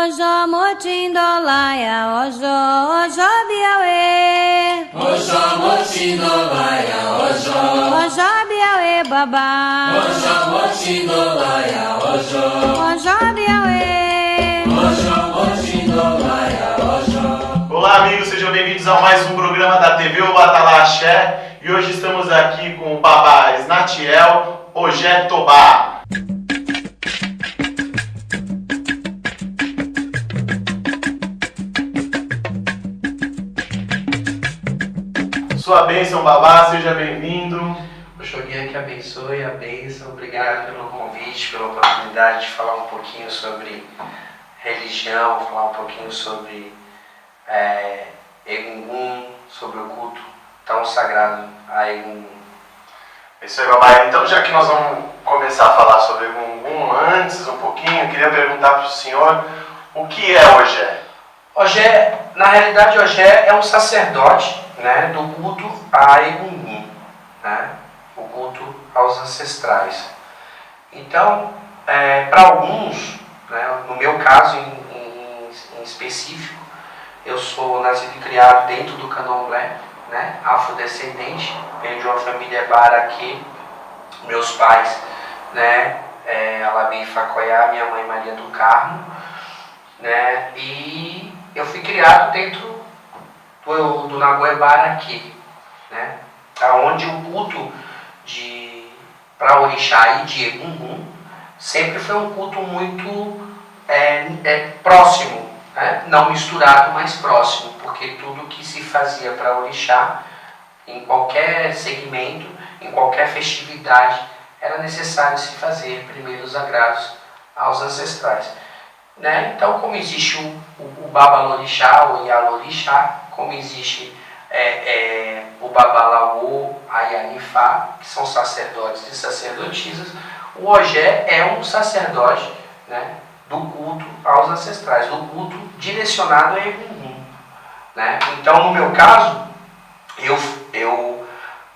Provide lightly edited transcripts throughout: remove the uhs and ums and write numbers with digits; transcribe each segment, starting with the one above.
Ojo motindolaia, ojo biauê. Ojo motindolaia, Ojo biauê, babá. Ojo motindolaia, Ojo biauê. Ojo motindolaia, Olá amigos, sejam bem-vindos a mais um programa da TV O Batalá Axé. E hoje estamos aqui com o babá Snatiel Ogé Tobá. Sua bênção, babá, seja bem-vindo. O Xoguinha que abençoe, a bênção. Obrigado pelo convite, pela oportunidade de falar um pouquinho sobre religião, falar um pouquinho sobre Egungun, sobre o culto tão sagrado a Egungun. É isso aí, babá. Então, já que nós vamos começar a falar sobre Egungun, antes um pouquinho, eu queria perguntar para o senhor o que é Ogé? Ogé, na realidade, Ogé é um sacerdote, né, do culto a Egungun, né, o culto aos ancestrais. Então, para alguns, né, no meu caso em específico, eu sou nascido e criado dentro do candomblé, né, afrodescendente, venho de uma família baraquê, meus pais, né, Alabi Facoiá, minha mãe Maria do Carmo, né, e eu fui criado dentro do Nagoé Baraquê, né, onde o culto para orixá e de Egungun sempre foi um culto muito próximo, né, não misturado, mas próximo, porque tudo que se fazia para orixá, em qualquer segmento, em qualquer festividade, era necessário se fazer primeiros agrados aos ancestrais. Né? Então, como existe o Babalorixá, o Ialorixá, como existe o Babalaô, a Yanifá, que são sacerdotes e sacerdotisas, o Ogé é um sacerdote, né, do culto aos ancestrais, do culto direcionado a Egungun. Né? Então, no meu caso, eu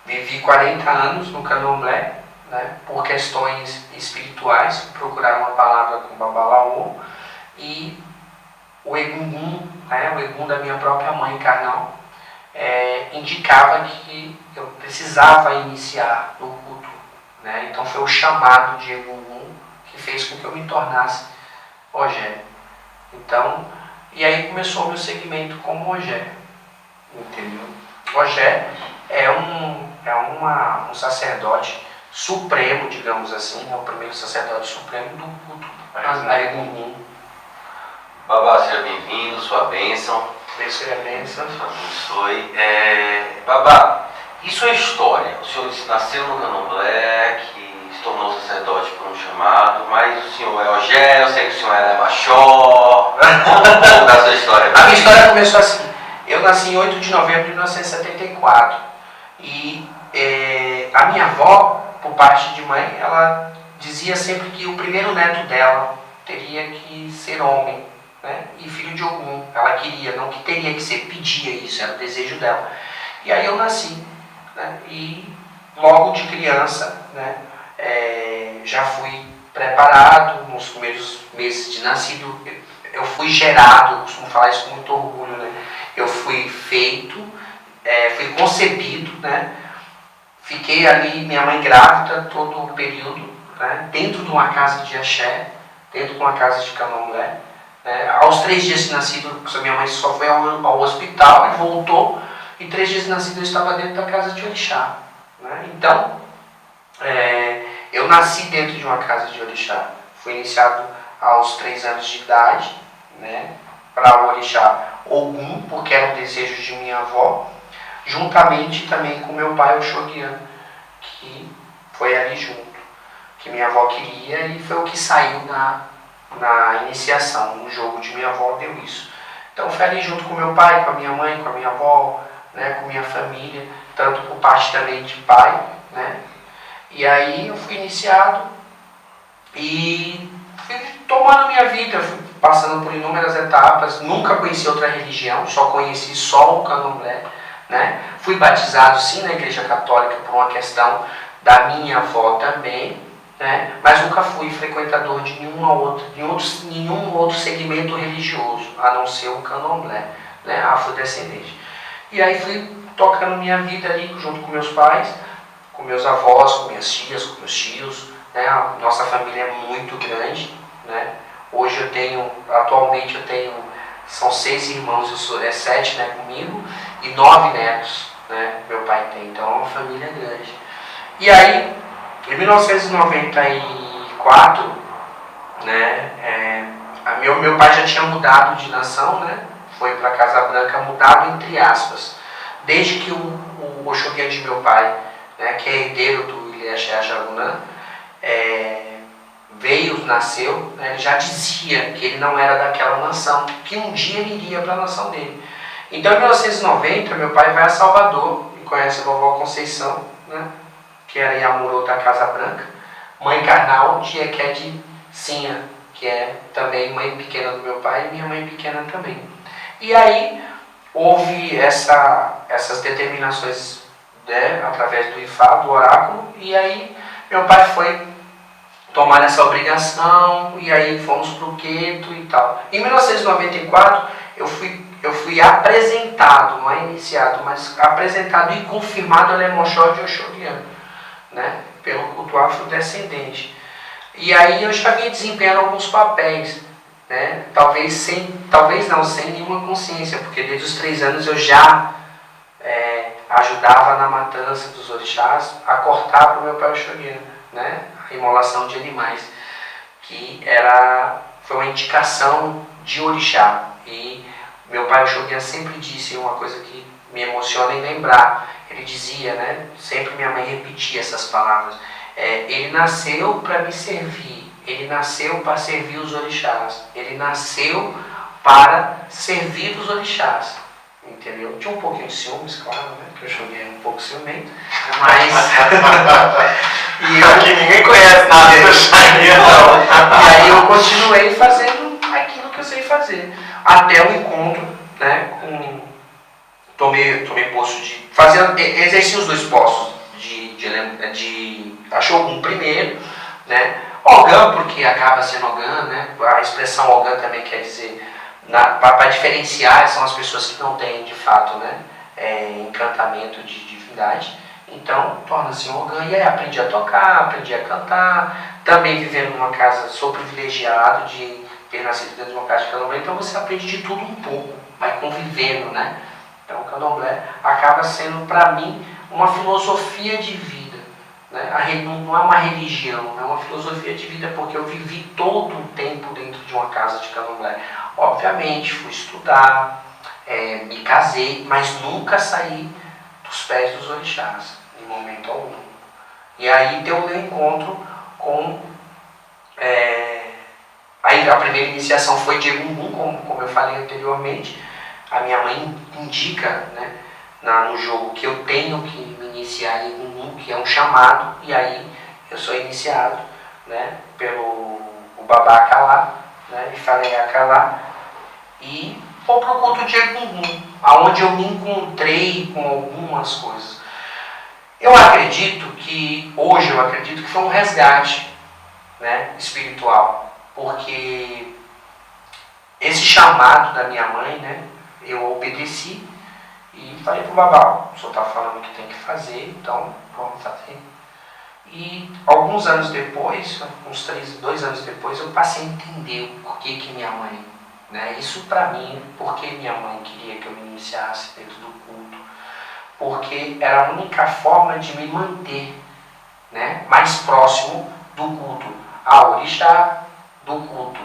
vivi 40 anos no candomblé, né, por questões espirituais, procurar uma palavra com Babalaô, e o Egungun, né, o Egum da minha própria mãe carnal, indicava que eu precisava iniciar no culto. Né? Então foi o chamado de Egungun que fez com que eu me tornasse Ogé. Então, e aí começou o meu segmento como Ogé. Entendeu? Ogé é um sacerdote supremo, digamos assim, é o primeiro sacerdote supremo do culto a Egungun. Babá, seja bem-vindo, sua bênção. Deus é a bênção. Deus abençoe. Babá, e sua história? O senhor nasceu no candomblé, que se tornou sacerdote por um chamado, mas o senhor é Ogé, eu sei que o senhor é Machó. Conta a sua história. A minha história começou assim. Eu nasci em 8 de novembro de 1974. E a minha avó, por parte de mãe, ela dizia sempre que o primeiro neto dela teria que ser homem. Né? E filho de Ogum, ela queria, não que teria que ser, pedia isso, era o desejo dela. E aí eu nasci, né? E logo de criança, né, já fui preparado, nos primeiros meses de nascido, eu fui gerado, eu costumo falar isso com muito orgulho, né? Eu fui feito, fui concebido, né? Fiquei ali, minha mãe grávida, todo o período, né? Dentro de uma casa de axé, dentro de uma casa de candomblé. Aos 3 dias de nascido, minha mãe só foi ao hospital e voltou, e 3 dias de nascido eu estava dentro da casa de orixá. Né? Então, eu nasci dentro de uma casa de orixá. Fui iniciado aos 3 anos de idade, né, para o orixá Ogum, porque era um desejo de minha avó, juntamente também com meu pai, o Xoguian, que foi ali junto, que minha avó queria, e foi o que saiu na iniciação, no jogo de minha avó deu isso. Então foi ali junto com meu pai, com a minha mãe, com a minha avó, né, com minha família, tanto por parte também de pai, né. E aí eu fui iniciado e fui tomando minha vida, fui passando por inúmeras etapas, nunca conheci outra religião, só conheci só o candomblé, né. Fui batizado sim na igreja católica por uma questão da minha avó também, né? Mas nunca fui frequentador de nenhum outro segmento religioso, a não ser o candomblé, né? Afrodescendente. E aí fui tocando minha vida ali junto com meus pais, com meus avós, com minhas tias, com meus tios, né? A nossa família é muito grande, né? Hoje atualmente eu tenho, são 6 irmãos, 7, né, comigo, e 9 netos, né, meu pai tem, então é uma família grande. E aí, em 1994, né, meu pai já tinha mudado de nação, né, foi para Casa Branca, mudado entre aspas, desde que o Oxóguian de meu pai, né, que é herdeiro do Ilha Jagunã, nasceu, né, ele já dizia que ele não era daquela nação, que um dia ele iria para a nação dele. Então, em 1990, meu pai vai a Salvador e conhece a vovó Conceição, né, que era Yamurô da Casa Branca, mãe carnal de Equede Sinha, que é também mãe pequena do meu pai e minha mãe pequena também. E aí houve essas determinações, né, através do Ifá, do oráculo, e aí meu pai foi tomar essa obrigação, e aí fomos para o gueto e tal. Em 1994, eu fui apresentado, não é iniciado, mas apresentado e confirmado a Lemoxó de Oxóguian, né, pelo culto afrodescendente. E aí eu já vinha desempenhando alguns papéis, né, talvez não, sem nenhuma consciência, porque desde os 3 anos eu já ajudava na matança dos orixás, a cortar para o meu pai Oxóguian, né, a imolação de animais, que foi uma indicação de orixá. E meu pai Oxóguian sempre disse uma coisa que me emociona em lembrar. Ele dizia, né, sempre minha mãe repetia essas palavras, ele nasceu para me servir, ele nasceu para servir os orixás, ele nasceu para servir os orixás. Entendeu? Tinha um pouquinho de ciúmes, claro, né? Porque eu Oxóguian um pouco ciumento, mas Aqui ninguém conhece nada do Oxóguian. E aí eu continuei fazendo aquilo que eu sei fazer, até o encontro, né, tomei posto de exerci os 2 postos de Axogum primeiro, né, Ogã, porque acaba sendo Ogã, né, a expressão Ogã também quer dizer, para diferenciar, são as pessoas que não têm de fato, né, encantamento de divindade. Então, torna-se um Ogã, e aí aprendi a tocar, aprendi a cantar, também vivendo numa casa, sou privilegiado de ter nascido dentro de uma casa de candomblé, então você aprende de tudo um pouco, vai convivendo, né? Então o candomblé acaba sendo, para mim, uma filosofia de vida, né? Não é uma religião, é uma filosofia de vida, porque eu vivi todo o tempo dentro de uma casa de candomblé. Obviamente, fui estudar, me casei, mas nunca saí dos pés dos orixás, em momento algum. E aí deu o meu encontro com... aí a primeira iniciação foi de Egungun, como eu falei anteriormente. A minha mãe indica, né, no jogo que eu tenho que me iniciar em Egungun, que é um chamado, e aí eu sou iniciado, né, pelo Babá Akalá, né, e falei Akalá, e vou para o culto de Egungun, onde eu me encontrei com algumas coisas. Hoje eu acredito que foi um resgate, né, espiritual, porque esse chamado da minha mãe, né, eu obedeci e falei pro babá, o senhor está falando que tem que fazer, então vamos fazer. E alguns anos depois, uns 2 anos depois, eu passei a entender o porquê que minha mãe, né, isso para mim, porque minha mãe queria que eu me iniciasse dentro do culto, porque era a única forma de me manter, né, mais próximo do culto a orixá, do culto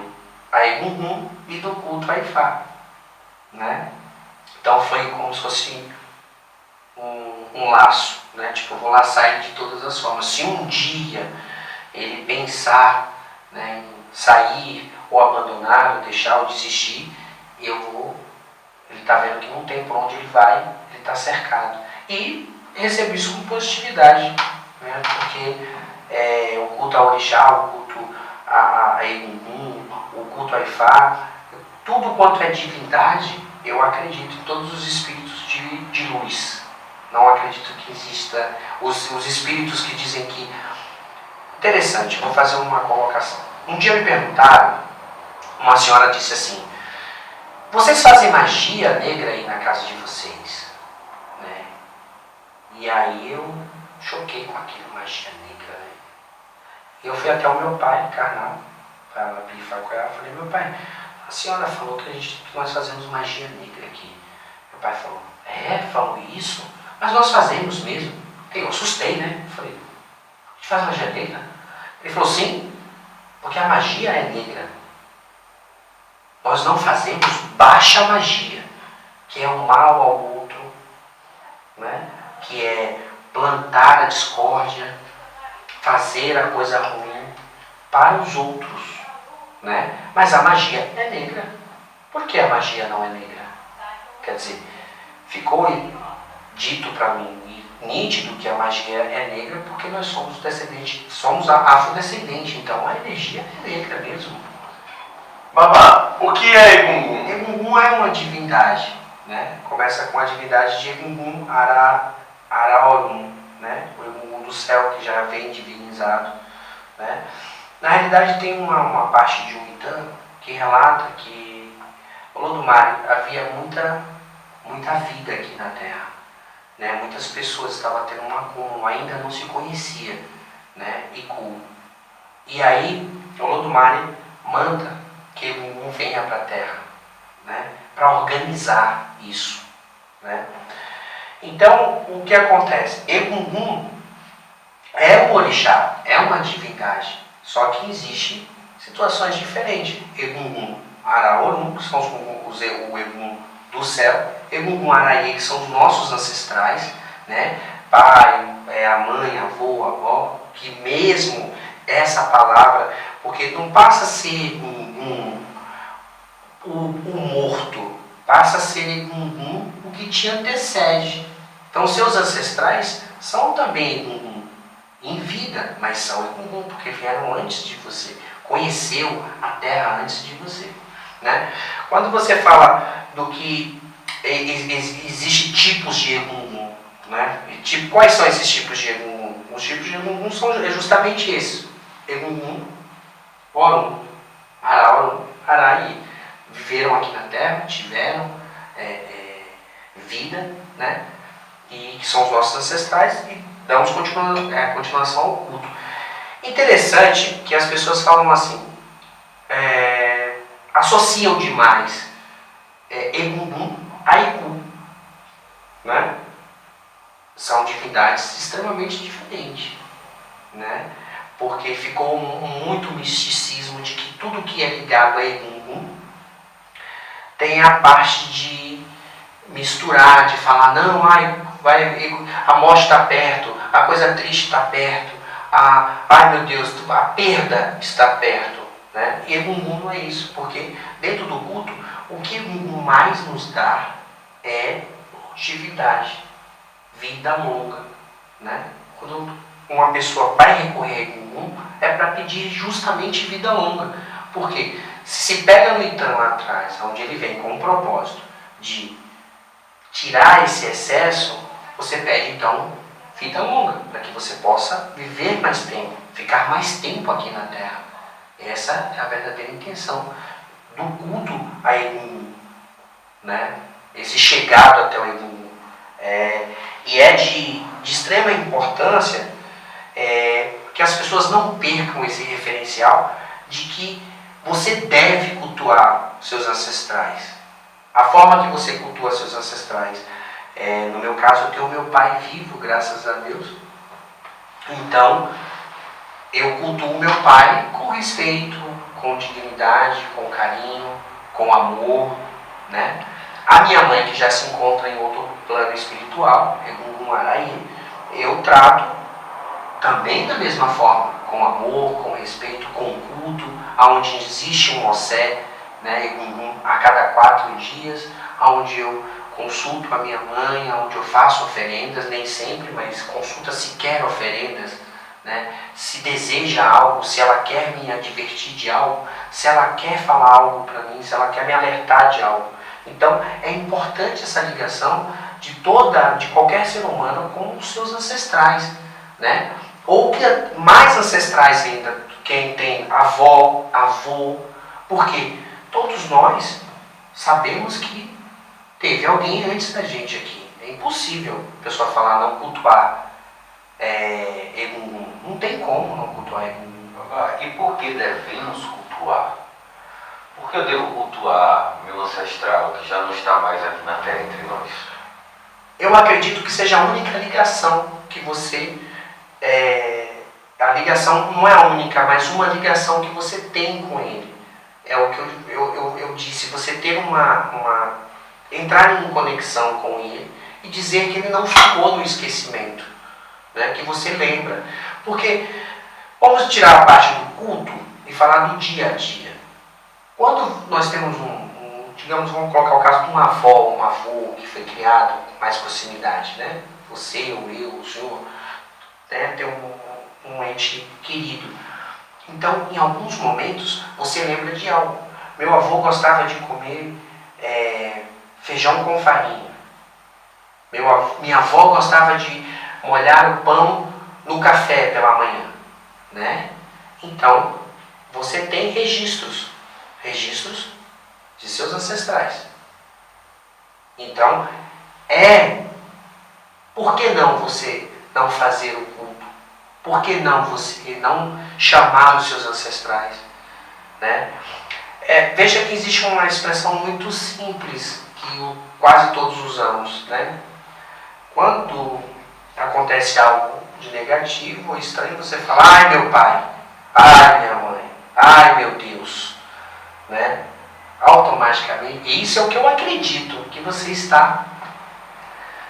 a Egungun e do culto a Ifá, né? Então foi como se fosse um laço, né? Tipo, eu vou laçar ele de todas as formas. Se um dia ele pensar, né, em sair ou abandonar, ou deixar, ou desistir, ele está vendo que não tem para onde ele vai, ele está cercado. E recebi isso com positividade, né? Porque o culto a orixá, o culto a Egungun, o culto a Ifá, tudo quanto é divindade, eu acredito em todos os espíritos de luz. Não acredito que exista os espíritos que dizem que Interessante, vou fazer uma colocação. Um dia me perguntaram, uma senhora disse assim: vocês fazem magia negra aí na casa de vocês? Né? E aí eu choquei com aquilo, magia negra. Né? Eu fui até o meu pai, carnal, para brifar com ela. Falei: meu pai, a senhora falou que nós fazemos magia negra aqui. Meu pai falou: falou isso? Mas nós fazemos mesmo. Eu assustei, né? Falei: a gente faz magia negra? Ele falou: sim, porque a magia é negra. Nós não fazemos baixa magia, que é o mal ao outro, né? Que é plantar a discórdia, fazer a coisa ruim para os outros, né? Mas a magia é negra. Por que a magia não é negra? Quer dizer, ficou dito para mim, nítido, que a magia é negra porque nós somos descendentes, somos afrodescendentes, então a energia é negra mesmo. Babá, o que é Egungun? Egungun é uma divindade, né? Começa com a divindade de Egungun Araorum, né? O Egungun do céu, que já vem divinizado, né? Na realidade tem uma parte de Uitã que relata que Olodumare havia muita vida aqui na Terra, né? Muitas pessoas estavam tendo um acúmulo, ainda não se conhecia, né? E aí Olodumare manda que Egungun venha para a Terra, né? Para organizar isso, né? Então, o que acontece? Egungun é um orixá, é uma divindade, só que existem situações diferentes. Egungun Araorum, que são o Egungun do céu, Egungun Araie, que são os nossos ancestrais, né? Pai, a mãe, avô, avó, que mesmo essa palavra, porque não passa a ser o morto, passa a ser Egungun o que te antecede. Então seus ancestrais são também Egungun em vida, mas são Egungun porque vieram antes de você, conheceu a terra antes de você, né? Quando você fala do que existe tipos de Egungun, né? Quais são esses tipos de Egungun? Os tipos de Egungun são justamente esses: Egungun, Orum, Araorum, Araí. Viveram aqui na Terra, tiveram vida, né? E que são os nossos ancestrais, e damos continuação ao culto. Interessante que as pessoas falam assim, associam demais Egungun a Iku, né? São divindades extremamente diferentes, né? Porque ficou muito misticismo de que tudo que é ligado a Egungun tem a parte de misturar, de falar: não, a morte está perto, a coisa triste está perto, ai meu Deus, a perda está perto, né? E Egungun não é isso, porque dentro do culto, o que Egungun mais nos dá é longevidade, vida longa, né? Quando uma pessoa vai recorrer a Egungun, é para pedir justamente vida longa, porque se pega no Itã lá atrás, onde ele vem com o propósito de tirar esse excesso, você pede então vida longa, para que você possa viver mais tempo, ficar mais tempo aqui na Terra. Essa é a verdadeira intenção do culto a Egungun, né? Esse chegado até o Egungun. E é de extrema importância que as pessoas não percam esse referencial de que você deve cultuar seus ancestrais. A forma que você cultua seus ancestrais. No meu caso, eu tenho o meu pai vivo, graças a Deus. Então, eu cultuo o meu pai com respeito, com dignidade, com carinho, com amor, né? A minha mãe, que já se encontra em outro plano espiritual, Egungun Araí, eu trato também da mesma forma, com amor, com respeito, com culto, onde existe um Ossé, né, Egungun, a cada 4 dias, onde eu consulto a minha mãe, onde eu faço oferendas, nem sempre, mas consulta se quer oferendas, né, se deseja algo, se ela quer me advertir de algo, se ela quer falar algo para mim, se ela quer me alertar de algo. Então é importante essa ligação de qualquer ser humano com os seus ancestrais, né? ou que mais ancestrais ainda, quem tem avó, avô, porque todos nós sabemos que teve alguém antes da gente aqui. É impossível a pessoa falar não cultuar Egungun. Não tem como não cultuar Egungun. E por que devemos cultuar? Por que eu devo cultuar meu ancestral que já não está mais aqui na Terra entre nós? Eu acredito que seja a única ligação que você... a ligação não é a única, mas uma ligação que você tem com ele. É o que eu disse, você ter entrar em conexão com ele e dizer que ele não ficou no esquecimento, né? Que você lembra. Porque vamos tirar a parte do culto e falar do dia a dia. Quando nós temos digamos, vamos colocar o caso de uma avó, um avô que foi criado com mais proximidade, né? Você, ou eu, o senhor, né? Tem um ente querido. Então, em alguns momentos, você lembra de algo. Meu avô gostava de comer feijão com farinha. Minha avó gostava de molhar o pão no café pela manhã, né? Então, você tem registros de seus ancestrais. Então, por que não você não fazer o culto? Por que não você não chamar os seus ancestrais, né? Veja que existe uma expressão muito simples que quase todos usamos, né? Quando acontece algo de negativo ou estranho, você fala: ai meu pai, ai minha mãe, ai meu Deus, né? Automaticamente, e isso é o que eu acredito, que você está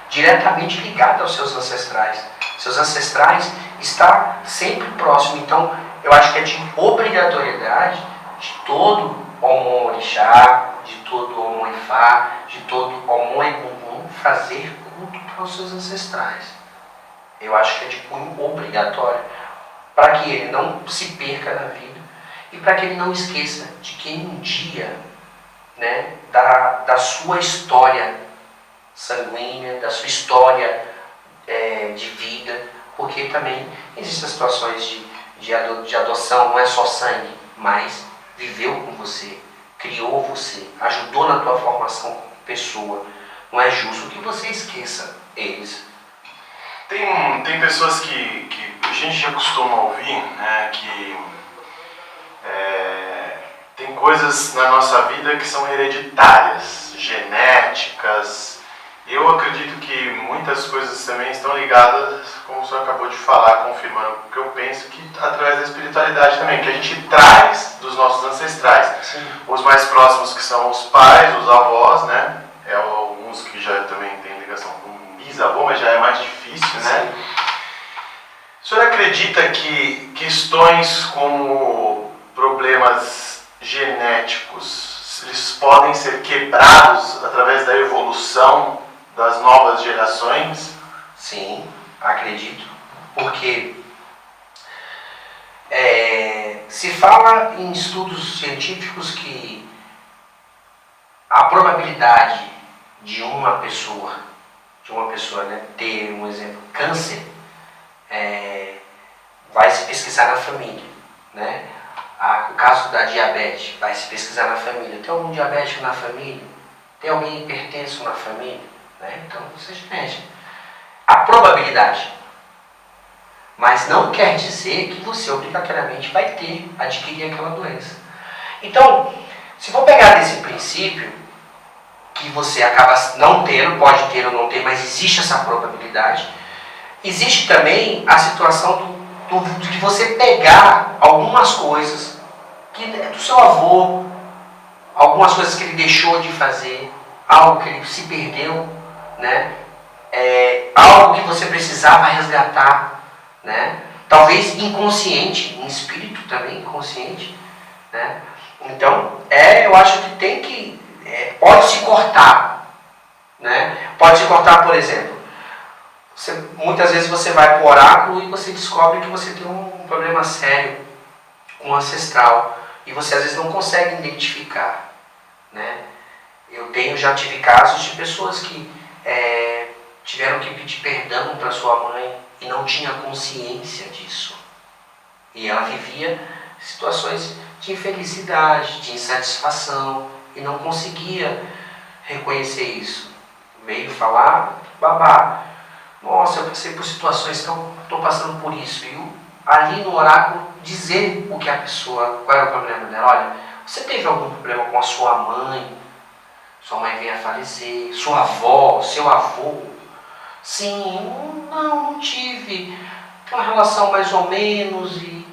diretamente ligado aos seus ancestrais. Seus ancestrais estão sempre próximos. Então, eu acho que é de obrigatoriedade de todo Omon Orixá, de todo Omon Ifá, de todo Omon Egungun fazer culto para os seus ancestrais. Eu acho que é de cunho obrigatório, para que ele não se perca na vida e para que ele não esqueça de que um dia, né, da sua história sanguínea, da sua história de vida, porque também existem situações de adoção, não é só sangue, mas viveu com você, criou você, ajudou na tua formação como pessoa. Não é justo que você esqueça eles. Tem pessoas que a gente já costuma ouvir, né, que tem coisas na nossa vida que são hereditárias, genéticas. Eu acredito que muitas coisas também estão ligadas, como o senhor acabou de falar, confirmando o que eu penso, que através da espiritualidade também, que a gente traz dos nossos ancestrais. Sim. Os mais próximos, que são os pais, os avós, né? Alguns que já também têm ligação com o bisavô, mas já é mais difícil, né? Sim. O senhor acredita que questões como problemas genéticos, eles podem ser quebrados através da evolução das novas gerações? Sim, acredito. Porque se fala em estudos científicos que a probabilidade de uma pessoa, né, ter, um exemplo, câncer, vai se pesquisar na família, né? O caso da diabetes, vai se pesquisar na família. Tem algum diabético na família? Tem alguém hipertenso na família? Né? Então, isso é genética. A probabilidade. Mas não quer dizer que você obrigatoriamente vai adquirir aquela doença. Então, se for pegar desse princípio, que você acaba não tendo, pode ter ou não ter, mas existe essa probabilidade, existe também a situação de você pegar algumas coisas do seu avô, algumas coisas que ele deixou de fazer, algo que ele se perdeu, né? Algo que você precisava resgatar, né? Talvez inconsciente, em espírito também inconsciente, né? Então, eu acho que pode se cortar, né? Pode se cortar, por exemplo, muitas vezes você vai para o oráculo e você descobre que você tem um problema sério com o ancestral e você às vezes não consegue identificar, né? Já tive casos de pessoas que tiveram que pedir perdão para sua mãe e não tinha consciência disso. E ela vivia situações de infelicidade, de insatisfação e não conseguia reconhecer isso. Veio falar, babá, nossa, eu passei por situações, então estou passando por isso. E ali no oráculo dizer o que a pessoa, qual era o problema dela. Olha, você teve algum problema com a sua mãe? Sua mãe veio a falecer, sua avó, seu avô? Sim, não tive. Uma relação mais ou menos e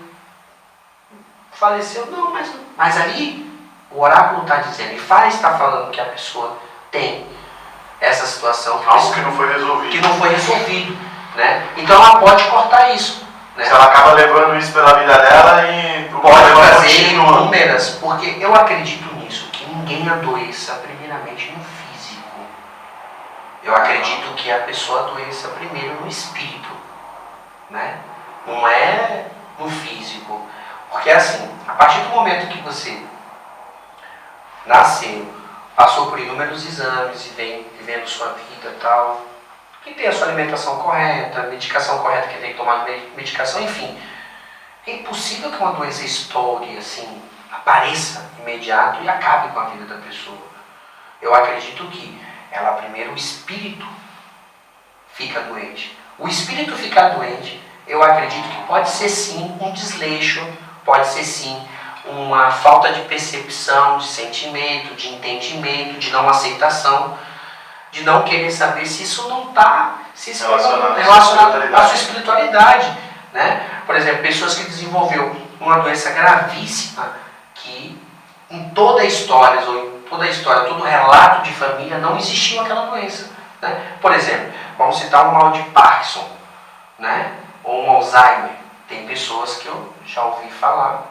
faleceu. Não, mas ali o oráculo está dizendo, e Fara está falando que a pessoa tem essa situação. Algo que não foi resolvido. Que não foi resolvido, né? Então ela pode cortar isso. Né? Se ela acaba levando isso pela vida dela e o pode problema fazer continua. inúmeras, porque eu acredito nisso, que ninguém adoeça primeiramente no físico. Eu acredito que a pessoa adoeça primeiro no espírito, né? Não é no físico. Porque assim, a partir do momento que você nasceu, passou por inúmeros exames e vem vivendo sua vida e tal, que tem a sua alimentação correta, medicação correta, que tem que tomar medicação, enfim. É impossível que uma doença estoure, assim, apareça imediato e acabe com a vida da pessoa. Eu acredito que ela primeiro, o espírito fica doente. O espírito ficar doente, eu acredito que pode ser sim um desleixo, pode ser sim uma falta de percepção, de sentimento, de entendimento, de não aceitação, de não querer saber se isso não está relacionado à sua espiritualidade. Né? Por exemplo, pessoas que desenvolveu uma doença gravíssima que em toda a história, todo relato de família, não existiu aquela doença. Né? Por exemplo, vamos citar um mal de Parkinson, né? Ou um Alzheimer. Tem pessoas que eu já ouvi falar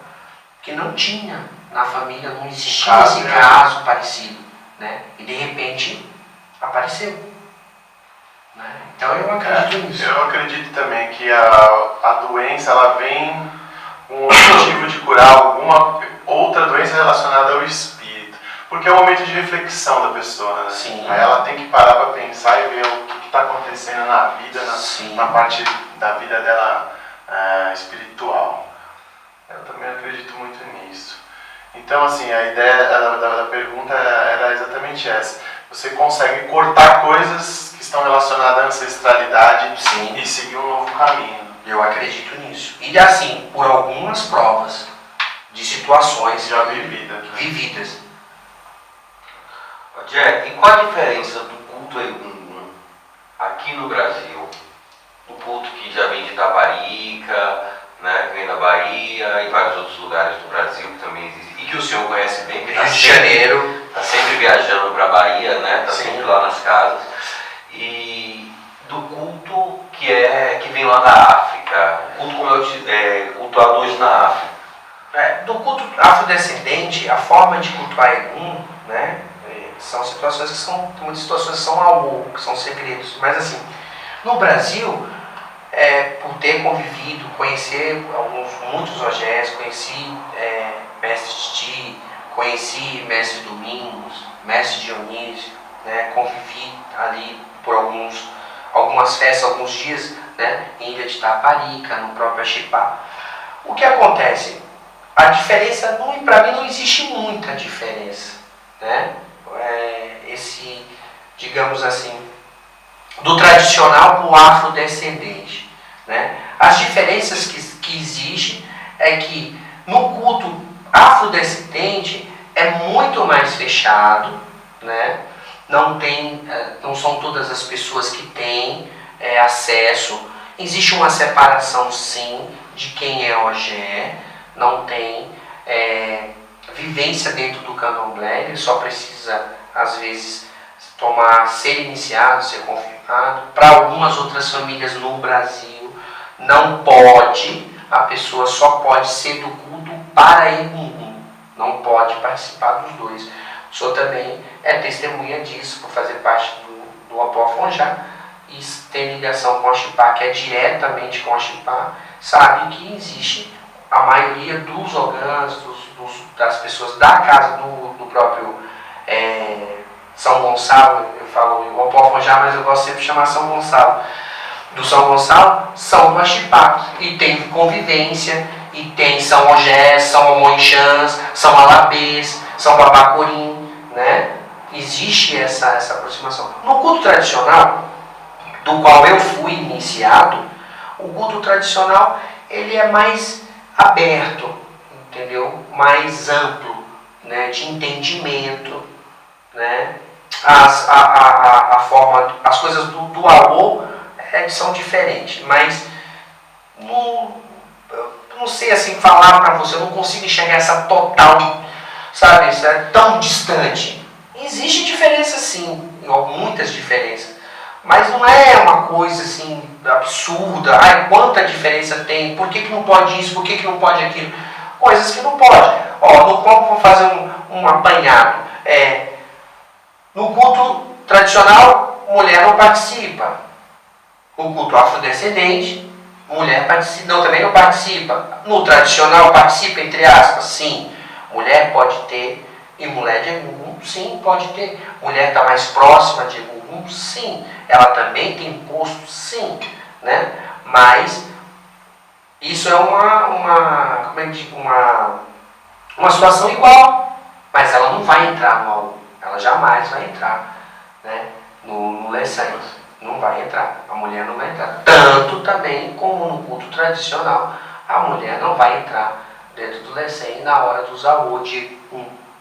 que não tinha na família, não existia esse caso parecido. Né? E de repente apareceu. Né? Então eu acredito nisso. Eu acredito também que a doença ela vem com o objetivo de curar alguma outra doença relacionada ao espírito. Porque é um momento de reflexão da pessoa. Né? Sim. Aí ela tem que parar para pensar e ver o que está acontecendo na vida, na parte da vida dela espiritual. Eu também acredito muito nisso. Então, assim, a ideia da pergunta era exatamente essa. Você consegue cortar coisas que estão relacionadas à ancestralidade Sim. e seguir um novo caminho. Eu acredito nisso. E assim, por algumas provas de situações Já vividas. Jack, e qual a diferença do culto aqui no Brasil, do culto que já vem de Itaparica, né, que vem da Bahia e vários outros lugares do Brasil que também existem, e que o senhor conhece bem, porque Rio de Janeiro, está sempre viajando para a Bahia, né, está Sim. sempre lá nas casas, e do culto que vem lá da África, culto a dois na África. do culto afrodescendente, a forma de cultuar Egum, né, são situações que são, muitas situações que são ao que são segredos, mas assim, no Brasil, por ter convivido, conhecer muitos ogés, conheci Mestre Titi, conheci Mestre Domingos, Mestre Dionísio, né, convivi ali por algumas festas, alguns dias, né, em Ilha de Itaparica, no próprio Axipá. O que acontece? A diferença, para mim não existe muita diferença, né? Digamos assim, do tradicional para o afrodescendente, né? As diferenças que existem é que no culto afrodescendente é muito mais fechado, né? Não são todas as pessoas que têm acesso. Existe uma separação sim de quem é ogé, não tem vivência dentro do candomblé, ele só precisa às vezes ser iniciado, ser confirmado. Para algumas outras famílias no Brasil não pode, a pessoa só pode ser do culto para Egum, não pode participar dos dois. O senhor também é testemunha disso, por fazer parte do Opoafonjá e tem ligação com a Axipá, que é diretamente com a Axipá, sabe que existe a maioria dos ogãs, das pessoas da casa do próprio São Gonçalo, eu falo o Opoafonjá, mas eu gosto sempre de chamar São Gonçalo. do São Gonçalo são do Axipá. E tem convivência, e tem São Ogés, São Omoixãs, São Alabês, São Babacorim, né? Existe essa aproximação. No culto tradicional, do qual eu fui iniciado, o culto tradicional ele é mais aberto, entendeu? Mais amplo, né? De entendimento, né? As coisas do alô são diferentes, mas não sei assim falar para você, eu não consigo enxergar essa total, sabe, isso é tão distante. Existe diferença sim, muitas diferenças, mas não é uma coisa assim absurda, ai, quanta diferença tem, por que não pode isso, por que não pode aquilo, coisas que não pode. No como vou fazer um apanhado, no culto tradicional, mulher não participa, no culto afrodescendente, mulher participa, também não participa, no tradicional participa, entre aspas, sim, mulher pode ter, e mulher de Egungun, sim, pode ter. Mulher está mais próxima de Egungun, sim. Ela também tem posto, sim. Né? Mas isso é uma situação igual. Mas ela não vai entrar no AU. Ela jamais vai entrar, né? no Lecém. Não vai entrar. A mulher não vai entrar. Tanto também como no culto tradicional, a mulher não vai entrar dentro do Lecém na hora dos AU de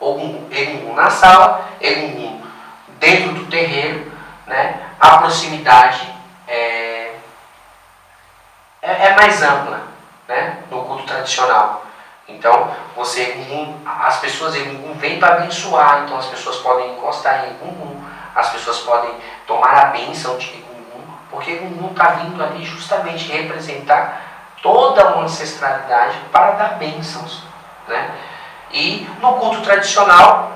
Egungun na sala, Egungun dentro do terreiro, né? A proximidade é mais ampla, né? No culto tradicional. Então, as pessoas Egungun vêm para abençoar, então as pessoas podem encostar em Egungun, as pessoas podem tomar a bênção de Egungun, porque Egungun está vindo ali justamente representar toda uma ancestralidade para dar bênçãos, né? E no culto tradicional,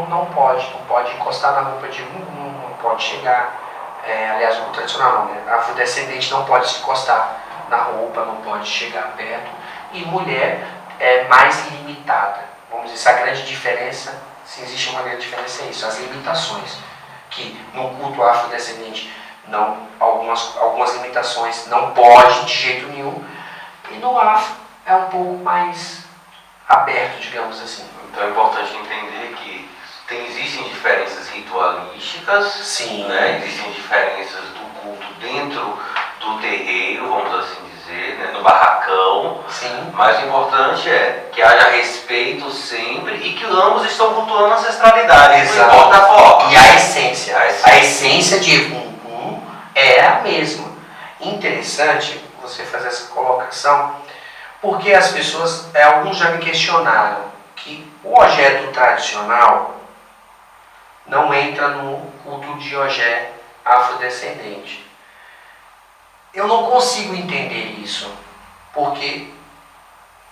não pode encostar na roupa de Egungun, não pode chegar, aliás, no culto tradicional não, né? Afrodescendente não pode se encostar na roupa, não pode chegar perto, e mulher é mais limitada. Vamos dizer, a grande diferença, se existe uma grande diferença, é isso, as limitações, que no culto afrodescendente, algumas limitações não pode de jeito nenhum, e no afro é um pouco mais aberto, digamos assim. Então é importante entender que existem diferenças ritualísticas, sim, né? Existem diferenças do culto dentro do terreiro, vamos assim dizer, né? No barracão. Sim. Mas o importante é que haja respeito sempre e que ambos estão cultuando a ancestralidade, exato, não importa a forma. E a essência de Egungun é a mesma. Interessante você fazer essa colocação, porque as pessoas, alguns já me questionaram que o ogé tradicional não entra no culto de ogé afrodescendente. Eu não consigo entender isso, porque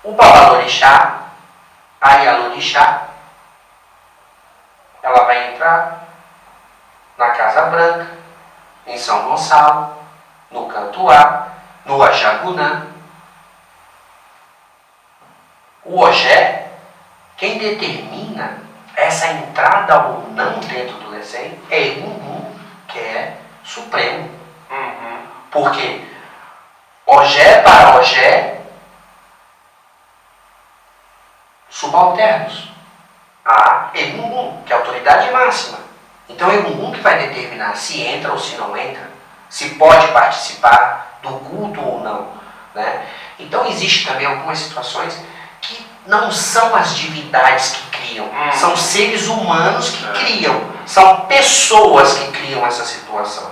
o Babalorixá, a Ialorixá, ela vai entrar na Casa Branca, em São Gonçalo, no Cantuá, no Ajagunã. O ogé, quem determina essa entrada ou não dentro do Lecém é Egungun, que é supremo. Porque ogé para ogé, subalternos a Egungun, que é a autoridade máxima. Então é Egungun que vai determinar se entra ou se não entra, se pode participar do culto ou não, né? Então existe também algumas situações que não são as divindades que criam, são seres humanos que criam, são pessoas que criam essa situação,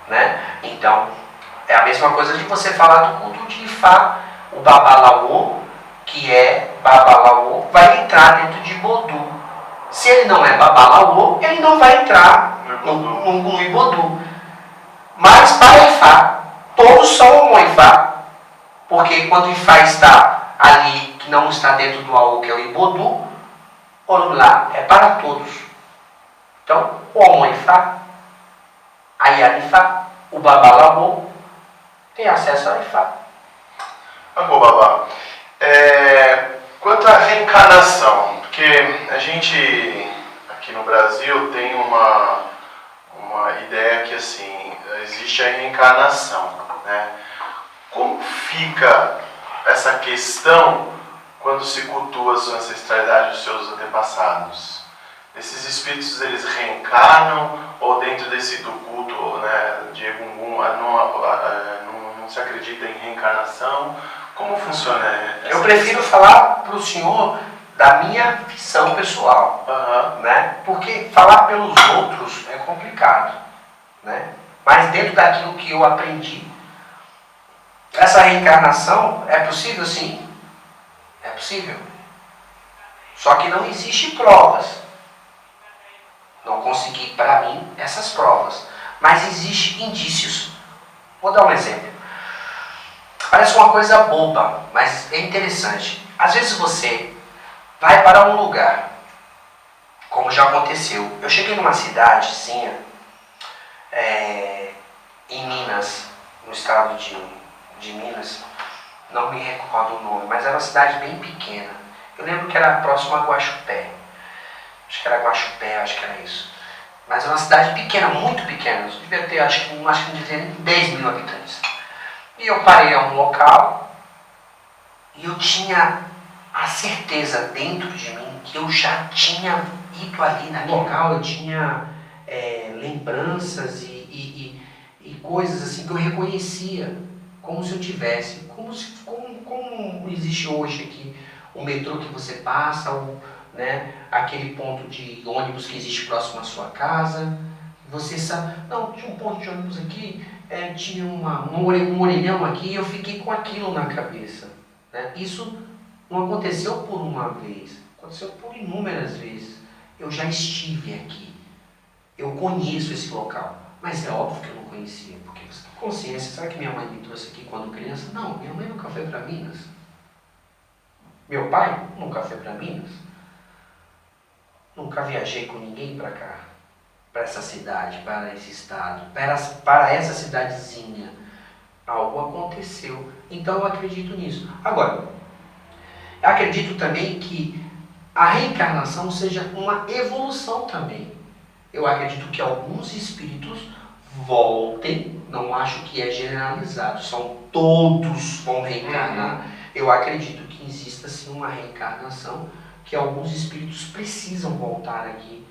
né? Então é a mesma coisa de você falar do culto de Ifá, o Babalaô, que é Babalaô, vai entrar dentro de Bodu. Se ele não é Babalaô, ele não vai entrar no Ibodu. Mas para Ifá, todos são um Ifá, porque quando Ifá está ali, que não está dentro do Aô, que é o Ibodu, Orulá é para todos. Então, o Omoifá, a Iarifá, o Babalaô, tem acesso a Ifá. Bom, Babá, quanto à reencarnação, porque a gente aqui no Brasil tem uma ideia que assim, existe a reencarnação, né? Como fica essa questão quando se cultua a sua ancestralidade e os seus antepassados? Esses espíritos, eles reencarnam, ou dentro desse do culto, né, de Egungun não se acredita em reencarnação? Como funciona essa Eu prefiro falar para o senhor da minha visão pessoal, né? Porque falar pelos outros é complicado, né? Mas dentro daquilo que eu aprendi, essa reencarnação é possível, sim, é possível. Só que não existe provas. Não consegui para mim essas provas, mas existem indícios. Vou dar um exemplo. Parece uma coisa boba, mas é interessante. Às vezes você vai para um lugar, como já aconteceu. Eu cheguei numa cidadezinha em Minas, no estado de Minas, não me recordo o nome, mas era uma cidade bem pequena. Eu lembro que era próximo a Guaxupé. Acho que era Guaxupé, acho que era isso. Mas era uma cidade pequena, muito pequena. Devia ter, acho que não devia ter 10 mil habitantes. E eu parei a um local e eu tinha a certeza dentro de mim que eu já tinha ido ali naquele local, eu tinha lembranças e coisas assim que eu reconhecia, como se eu tivesse, como existe hoje aqui o metrô que você passa, né, aquele ponto de ônibus que existe próximo à sua casa, você sabe, não, tinha um ponto de ônibus aqui, tinha um orelhão aqui, e eu fiquei com aquilo na cabeça, né? Isso não aconteceu por uma vez, aconteceu por inúmeras vezes. Eu já estive aqui, eu conheço esse local, mas é óbvio que eu não conhecia, porque você tem consciência. Será que minha mãe me trouxe aqui quando criança? Não, minha mãe nunca foi para Minas. Meu pai nunca foi para Minas. Nunca viajei com ninguém para cá, para essa cidade, para esse estado, para essa cidadezinha. Algo aconteceu. Então eu acredito nisso. Agora, eu acredito também que a reencarnação seja uma evolução também. Eu acredito que alguns espíritos voltem, não acho que é generalizado, são todos vão reencarnar. Eu acredito que exista sim uma reencarnação, que alguns espíritos precisam voltar aqui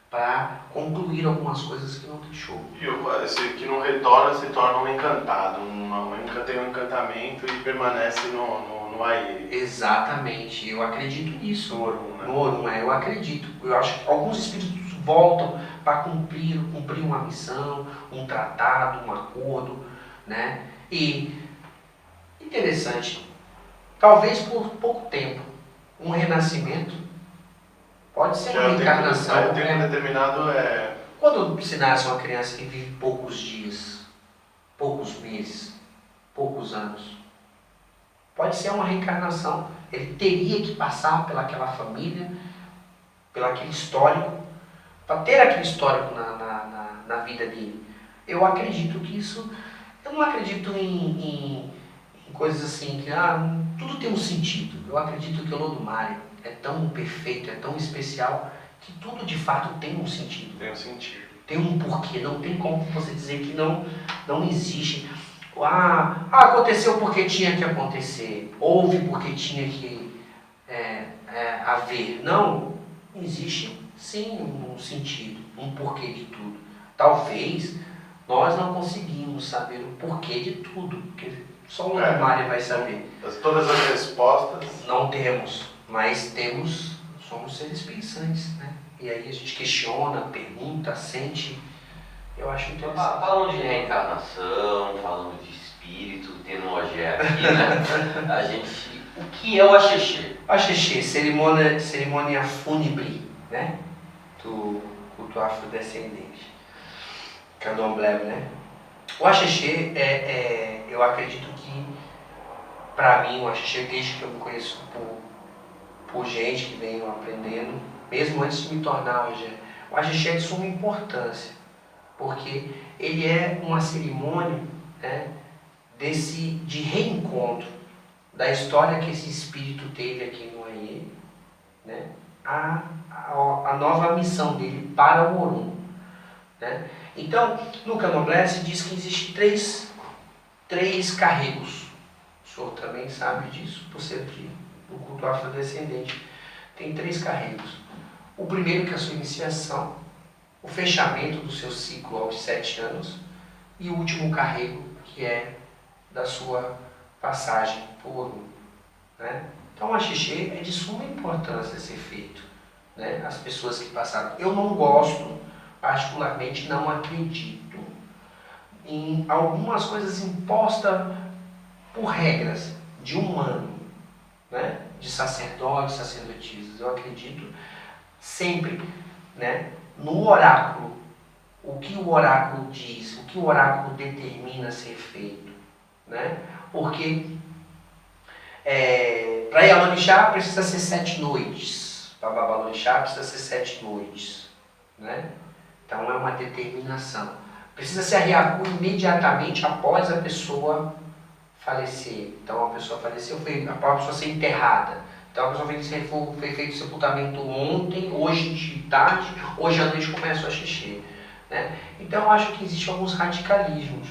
para concluir algumas coisas que não deixou. E esse que não retorna se torna um encantado, nunca tem um encantamento e permanece no Aire. Exatamente, eu acredito nisso. No Orum, né? No Orum, eu acredito. Eu acho que alguns espíritos voltam para cumprir uma missão, um tratado, um acordo, né? E interessante, talvez por pouco tempo, um renascimento pode ser uma reencarnação. Tem um determinado. Quando se nasce uma criança que vive poucos dias, poucos meses, poucos anos, pode ser uma reencarnação. Ele teria que passar pelaquela família, pelaquele histórico, para ter aquele histórico na vida dele. Eu acredito que isso. Eu não acredito em coisas assim que tudo tem um sentido. Eu acredito que o Lodumário é tão perfeito, é tão especial, que tudo de fato tem um sentido. Tem um sentido. Tem um porquê, não tem como você dizer que não existe. Aconteceu porque tinha que acontecer, houve porque tinha que haver. Não, existe sim um sentido, um porquê de tudo. Talvez nós não conseguimos saber o porquê de tudo, porque só o Lodumário vai saber. Todas as respostas. Não temos, mas somos seres pensantes, né? E aí a gente questiona, pergunta, sente. Eu acho interessante. Falando de reencarnação, falando de espírito, tendo um OGE aqui, né? O que é o Axexê? Axexê, cerimônia fúnebre, né? Do culto afrodescendente, candomblé, né? O Axexê eu acredito que, para mim, o Axexê, desde que eu me conheço por gente que veio aprendendo, mesmo antes de me tornar o Axexê é de suma importância, porque ele é uma cerimônia, né, de reencontro da história que esse espírito teve aqui no Aie, né, a nova missão dele para o Orum. né? Então, no candomblé se diz que existem três carregos. O senhor também sabe disso, por ser do culto afrodescendente. Tem 3 carregos. O primeiro, que é a sua iniciação, o fechamento do seu ciclo aos 7 anos, e o último carrego, que é da sua passagem por Orum, né? Então, a xixi é de suma importância ser feito, né? As pessoas que passaram. Eu não gosto, particularmente, não acredito em algumas coisas impostas por regras de humano, né? De sacerdotes, sacerdotisas. Eu acredito sempre, né, no oráculo. O que o oráculo diz, o que o oráculo determina ser feito, né? Porque para Yamanixá precisa ser 7 noites, para Babalorixá precisa ser 7 noites, né? Então é uma determinação. Precisa se arriacu imediatamente após a pessoa falecer. Então a pessoa faleceu, após a pessoa ser enterrada. Então a pessoa foi feito o sepultamento ontem, hoje de tarde, hoje à noite começa a xixi, né? Então eu acho que existem alguns radicalismos,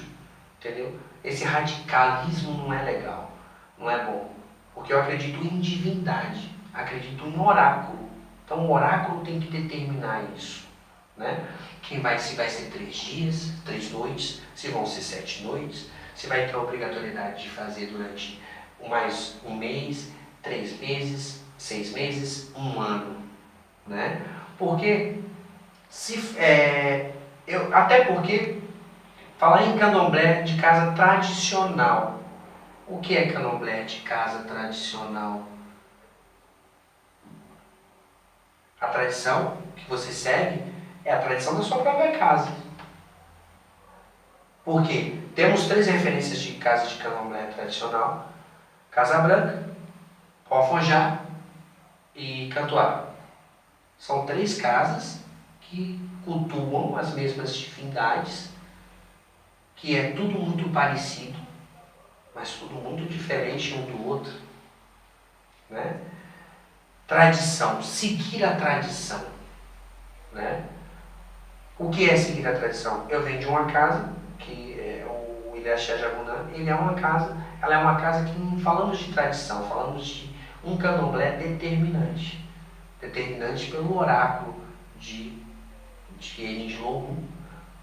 entendeu? Esse radicalismo não é legal, não é bom. Porque eu acredito em divindade, acredito em oráculo. Então o oráculo tem que determinar isso, né? Se vai ser 3 dias, 3 noites, se vão ser 7 noites, se vai ter a obrigatoriedade de fazer durante mais um mês, 3 meses, 6 meses, 1 ano, né? Porque até porque falar em candomblé de casa tradicional. O que é candomblé de casa tradicional? A tradição que você segue é a tradição da sua própria casa. Por quê? Temos 3 referências de casa de candomblé tradicional: Casa Branca, Pofojá e Cantuá. São 3 casas que cultuam as mesmas divindades, que é tudo muito parecido, mas tudo muito diferente um do outro, né? Tradição, seguir a tradição, né? O que é seguir a tradição? Eu venho de uma casa, que é o Ilhaxé Jagunã, ela é uma casa que falamos de tradição, falamos de um candomblé determinante pelo oráculo de Enis Lorum,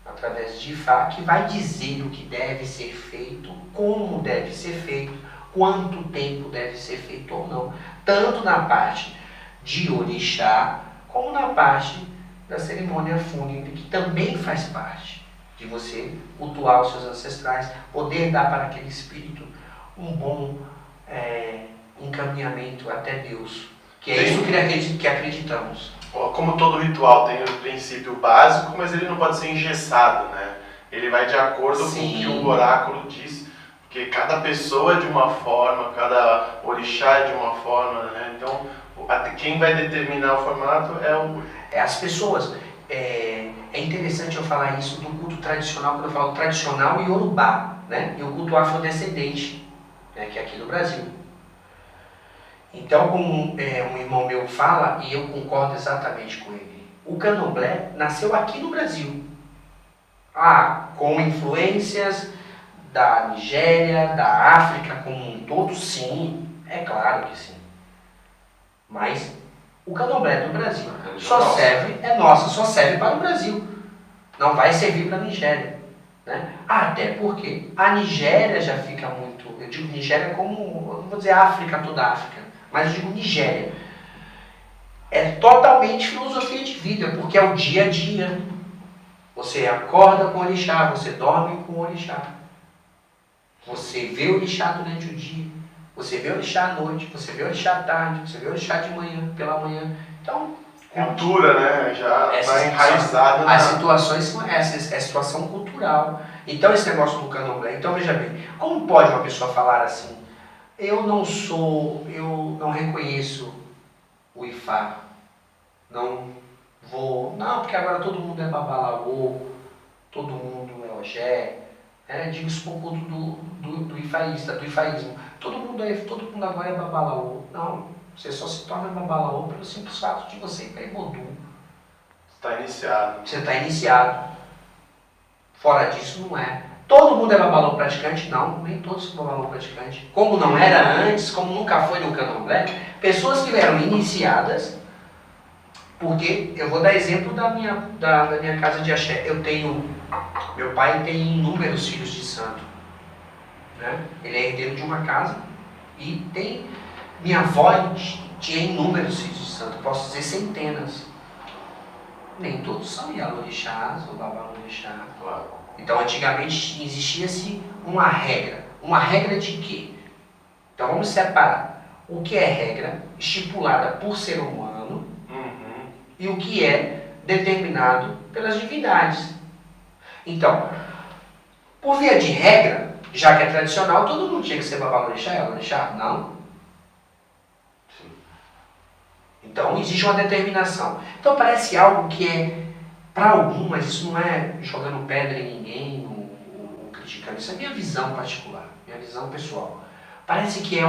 através de Ifá, que vai dizer o que deve ser feito, como deve ser feito, quanto tempo deve ser feito ou não, tanto na parte de orixá, como na parte da cerimônia fúnebre, que também faz parte de você cultuar os seus ancestrais, poder dar para aquele espírito um bom encaminhamento até Deus, que é isso que acreditamos. Como todo ritual tem o princípio básico, mas ele não pode ser engessado, né? Ele vai de acordo com o que o oráculo diz, porque cada pessoa é de uma forma, cada orixá é de uma forma, né? Então, quem vai determinar o formato é as pessoas. É interessante eu falar isso do culto tradicional, quando eu falo tradicional e Yorubá, né? E o culto afrodescendente, né? Que é aqui no Brasil. Então, como um irmão meu fala, e eu concordo exatamente com ele, o candomblé nasceu aqui no Brasil. Com influências da Nigéria, da África como um todo, sim, é claro que sim. Mas o candomblé do Brasil só serve para o Brasil. Não vai servir para a Nigéria, né? Até porque a Nigéria já fica muito, eu digo Nigéria como, eu não vou dizer África, toda a África, mas eu digo Nigéria. É totalmente filosofia de vida, porque é o dia a dia. Você acorda com o orixá, você dorme com o orixá. Você vê o orixá durante o dia, você vê o orixá à noite, você vê o orixá à tarde, você vê o orixá de manhã, pela manhã. Então, cultura, né? Já está enraizada. As situações são essas, é situação cultural. Então, esse negócio do candomblé. Então, veja bem, como pode uma pessoa falar assim? Eu não reconheço o Ifá, porque agora todo mundo é babalaô, todo mundo é ogé, digo isso por conta do ifaísmo. Todo mundo agora é babalaô. Não, você só se torna babalaô pelo simples fato de você ir para Ibodu. Está iniciado. Você está iniciado. Fora disso, não é. Todo mundo é babalô praticante? Não, nem todos são babalô praticante. Como não era antes, como nunca foi no candomblé, pessoas que eram iniciadas, porque eu vou dar exemplo da minha casa de axé. Meu pai tem inúmeros filhos de santo. Né? Ele é herdeiro de uma casa e minha avó tinha inúmeros filhos de santo, posso dizer centenas. Nem todos são Yalorixás ou Babalorixá. Claro. Então, antigamente existia-se uma regra. Uma regra de quê? Então, vamos separar o que é regra estipulada por ser humano e o que é determinado pelas divindades. Então, por via de regra, já que é tradicional, todo mundo tinha que ser Babalorixá, Yalorixá? Não. Então, existe uma determinação. Então, parece algo que é, para algum, mas isso não é jogando pedra em ninguém, ou criticando. Isso é minha visão particular, minha visão pessoal. Parece que é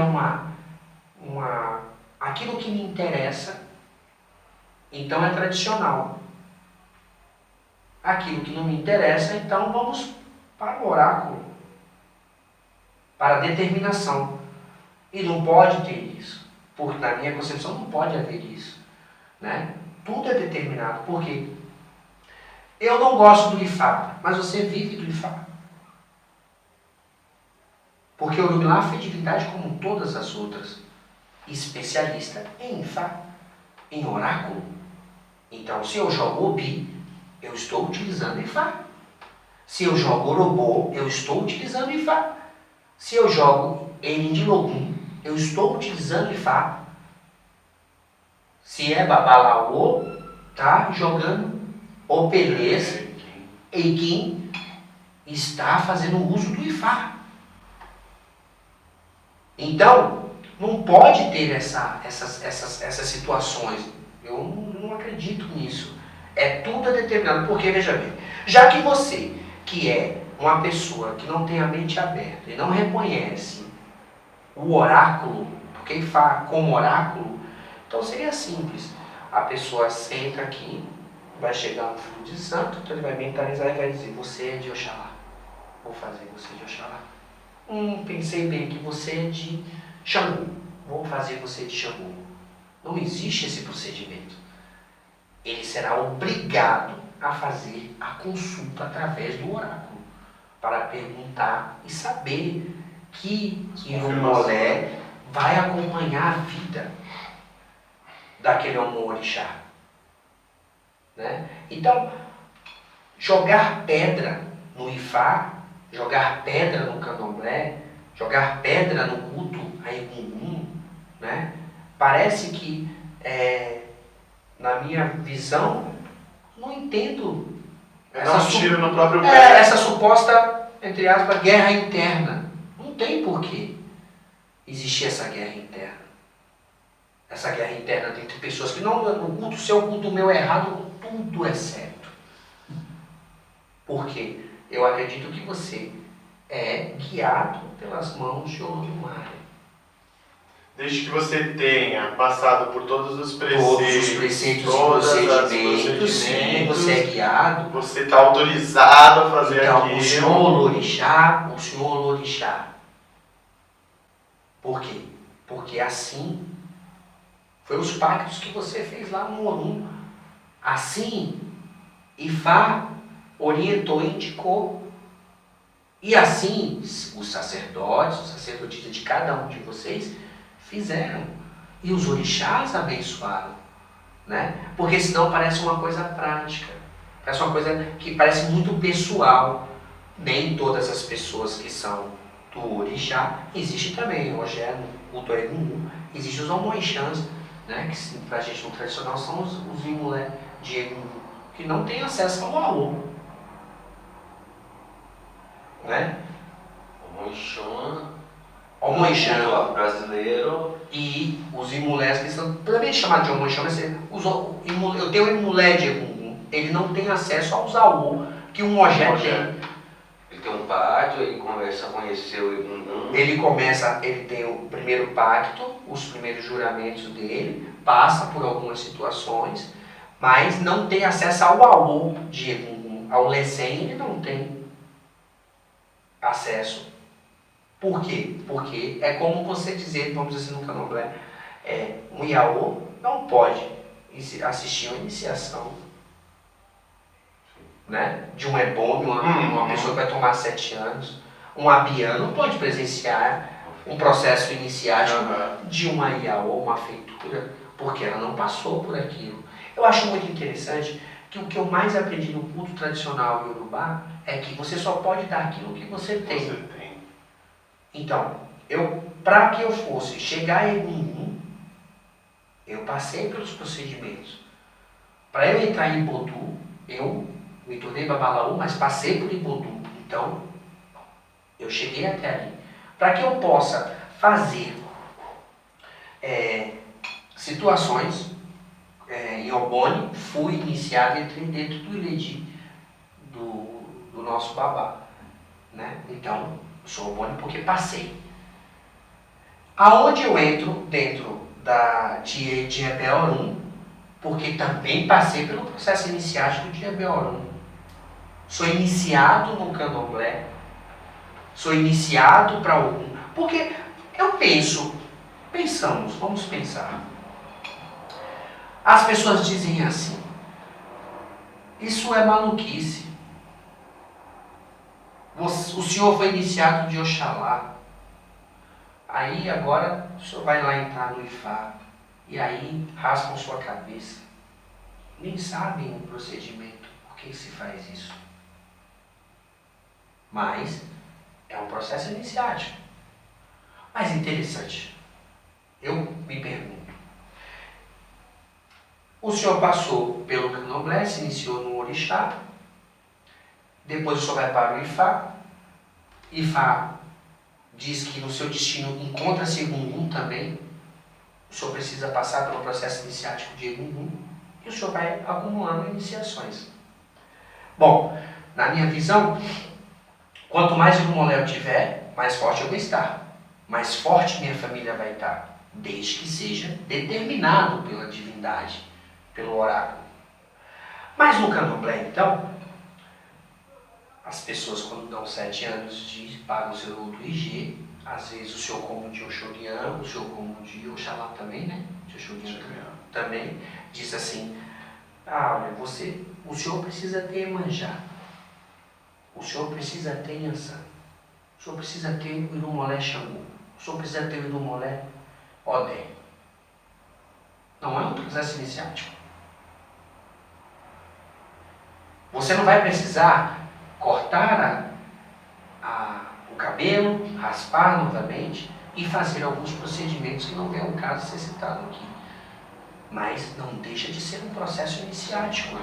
aquilo que me interessa, então é tradicional. Aquilo que não me interessa, então vamos para o oráculo, para a determinação. E não pode ter isso. Porque na minha concepção não pode haver isso. Né? Tudo é determinado. Por quê? Eu não gosto do Ifá, mas você vive do Ifá. Porque o Orumilá foi divindade como todas as outras. Especialista em Ifá, em oráculo. Então, se eu jogo Obi, eu estou utilizando Ifá. Se eu jogo Orobô, eu estou utilizando Ifá. Se eu jogo Enindilogum, eu estou utilizando Ifá. Se é Babalaô, tá jogando Opelês, Eikin, está fazendo uso do Ifá. Então, não pode ter essas situações. Eu não acredito nisso. É tudo determinado. Porque, veja bem, já que você, que é uma pessoa que não tem a mente aberta e não reconhece o oráculo, porque Ifá como oráculo, então seria simples. A pessoa senta aqui, vai chegar um filho de santo, então ele vai mentalizar e vai dizer, você é de Oxalá. Vou fazer você de Oxalá. Pensei bem que você é de Xangô. Vou fazer você de Xangô. Não existe esse procedimento. Ele será obrigado a fazer a consulta através do oráculo, para perguntar e saber que Irumolé vai acompanhar a vida daquele Omorixá. Né? Então, jogar pedra no Ifá, jogar pedra no Candomblé, jogar pedra no culto a Egungun, né? Parece que, na minha visão, não entendo Dá um tiro no próprio pé. essa suposta, entre aspas, guerra interna. Não tem porquê existir essa guerra interna. Essa guerra interna entre pessoas que não, no culto seu, culto meu é errado, tudo é certo. Porque eu acredito que você é guiado pelas mãos de Olodumare. Desde que você tenha passado por todos os preceitos, todos os procedimentos, sim, você é guiado. Você está autorizado a fazer então, aquilo. O Senhor Olorixá. Por quê? Porque assim foi os pactos que você fez lá no Orum. Assim, Ifá orientou e indicou. E assim, os sacerdotes, os sacerdotistas de cada um de vocês fizeram. E os orixás abençoaram. Né? Porque senão parece uma coisa prática. Parece uma coisa que parece muito pessoal. Nem todas as pessoas que são do orixá. Existe também, hoje é no culto Egungun, existem os Omoixãs, né? Que pra gente no tradicional são os Imulé de Egungun, que não tem acesso ao Aô. Né? Omoixã brasileiro. E os Imulés, que são também chamados de Omoixã, mas eu tenho o Imulé de Egungun, ele não tem acesso aos Aô que um Mogé tem. Ele tem um pacto, ele começa a conhecer o Egungun. Ele tem o primeiro pacto, os primeiros juramentos dele, passa por algumas situações, mas não tem acesso ao Aô de Egungun. Ao Lessem ele não tem. acesso. Por quê? Porque é como você dizer, vamos dizer assim no candomblé, um Iaô não pode assistir a iniciação, né, de um ebome, uma pessoa que vai tomar 7 anos. Um abiã não pode presenciar um processo iniciático de uma Iaô, uma feitura, porque ela não passou por aquilo. Eu acho muito interessante que o que eu mais aprendi no culto tradicional iorubá é que você só pode dar aquilo que você tem. Então, para que eu fosse chegar em Egungun, eu passei pelos procedimentos. Para eu entrar em Ibodu, eu me tornei babalaú, mas passei por Ibodu. Então, eu cheguei até ali. Para que eu possa fazer situações em Obone, fui iniciado e entrei dentro do Iledi do nosso babá. Né? Então, sou Obone porque passei. Aonde eu entro dentro de Ebeorum, porque também passei pelo processo iniciático de Ebeorum. Sou iniciado no candomblé, sou iniciado para algum. Porque eu vamos pensar. As pessoas dizem assim, isso é maluquice. O senhor foi iniciado de Oxalá. Aí agora o senhor vai lá entrar no Ifá. E aí raspam sua cabeça. Nem sabem o procedimento. Por que se faz isso? Mas é um processo iniciático. Mas interessante. Eu me pergunto. O senhor passou pelo candomblé, se iniciou no orixá. Depois o senhor vai para o Ifá. Ifá diz que no seu destino encontra-se Egungun também. O senhor precisa passar pelo processo iniciático de Egungun. E o senhor vai acumulando iniciações. Bom, na minha visão, quanto mais Irumolé eu tiver, mais forte eu vou estar. Mais forte minha família vai estar. Desde que seja determinado pela divindade, pelo oráculo. Mas no candomblé, então, as pessoas quando dão 7 anos pagam o seu outro IG, às vezes o seu como de Oxorian, o seu como de Oxalá também, né? De Oxorian também, diz assim, olha, o senhor precisa ter Emanjá, o senhor precisa ter Yansan, o senhor precisa ter o Irumolé Xangô, o senhor precisa ter o Irumolé Odé. Não é um processo iniciático. Você não vai precisar cortar o cabelo, raspar novamente e fazer alguns procedimentos que não vem ao caso ser citado aqui. Mas não deixa de ser um processo iniciático.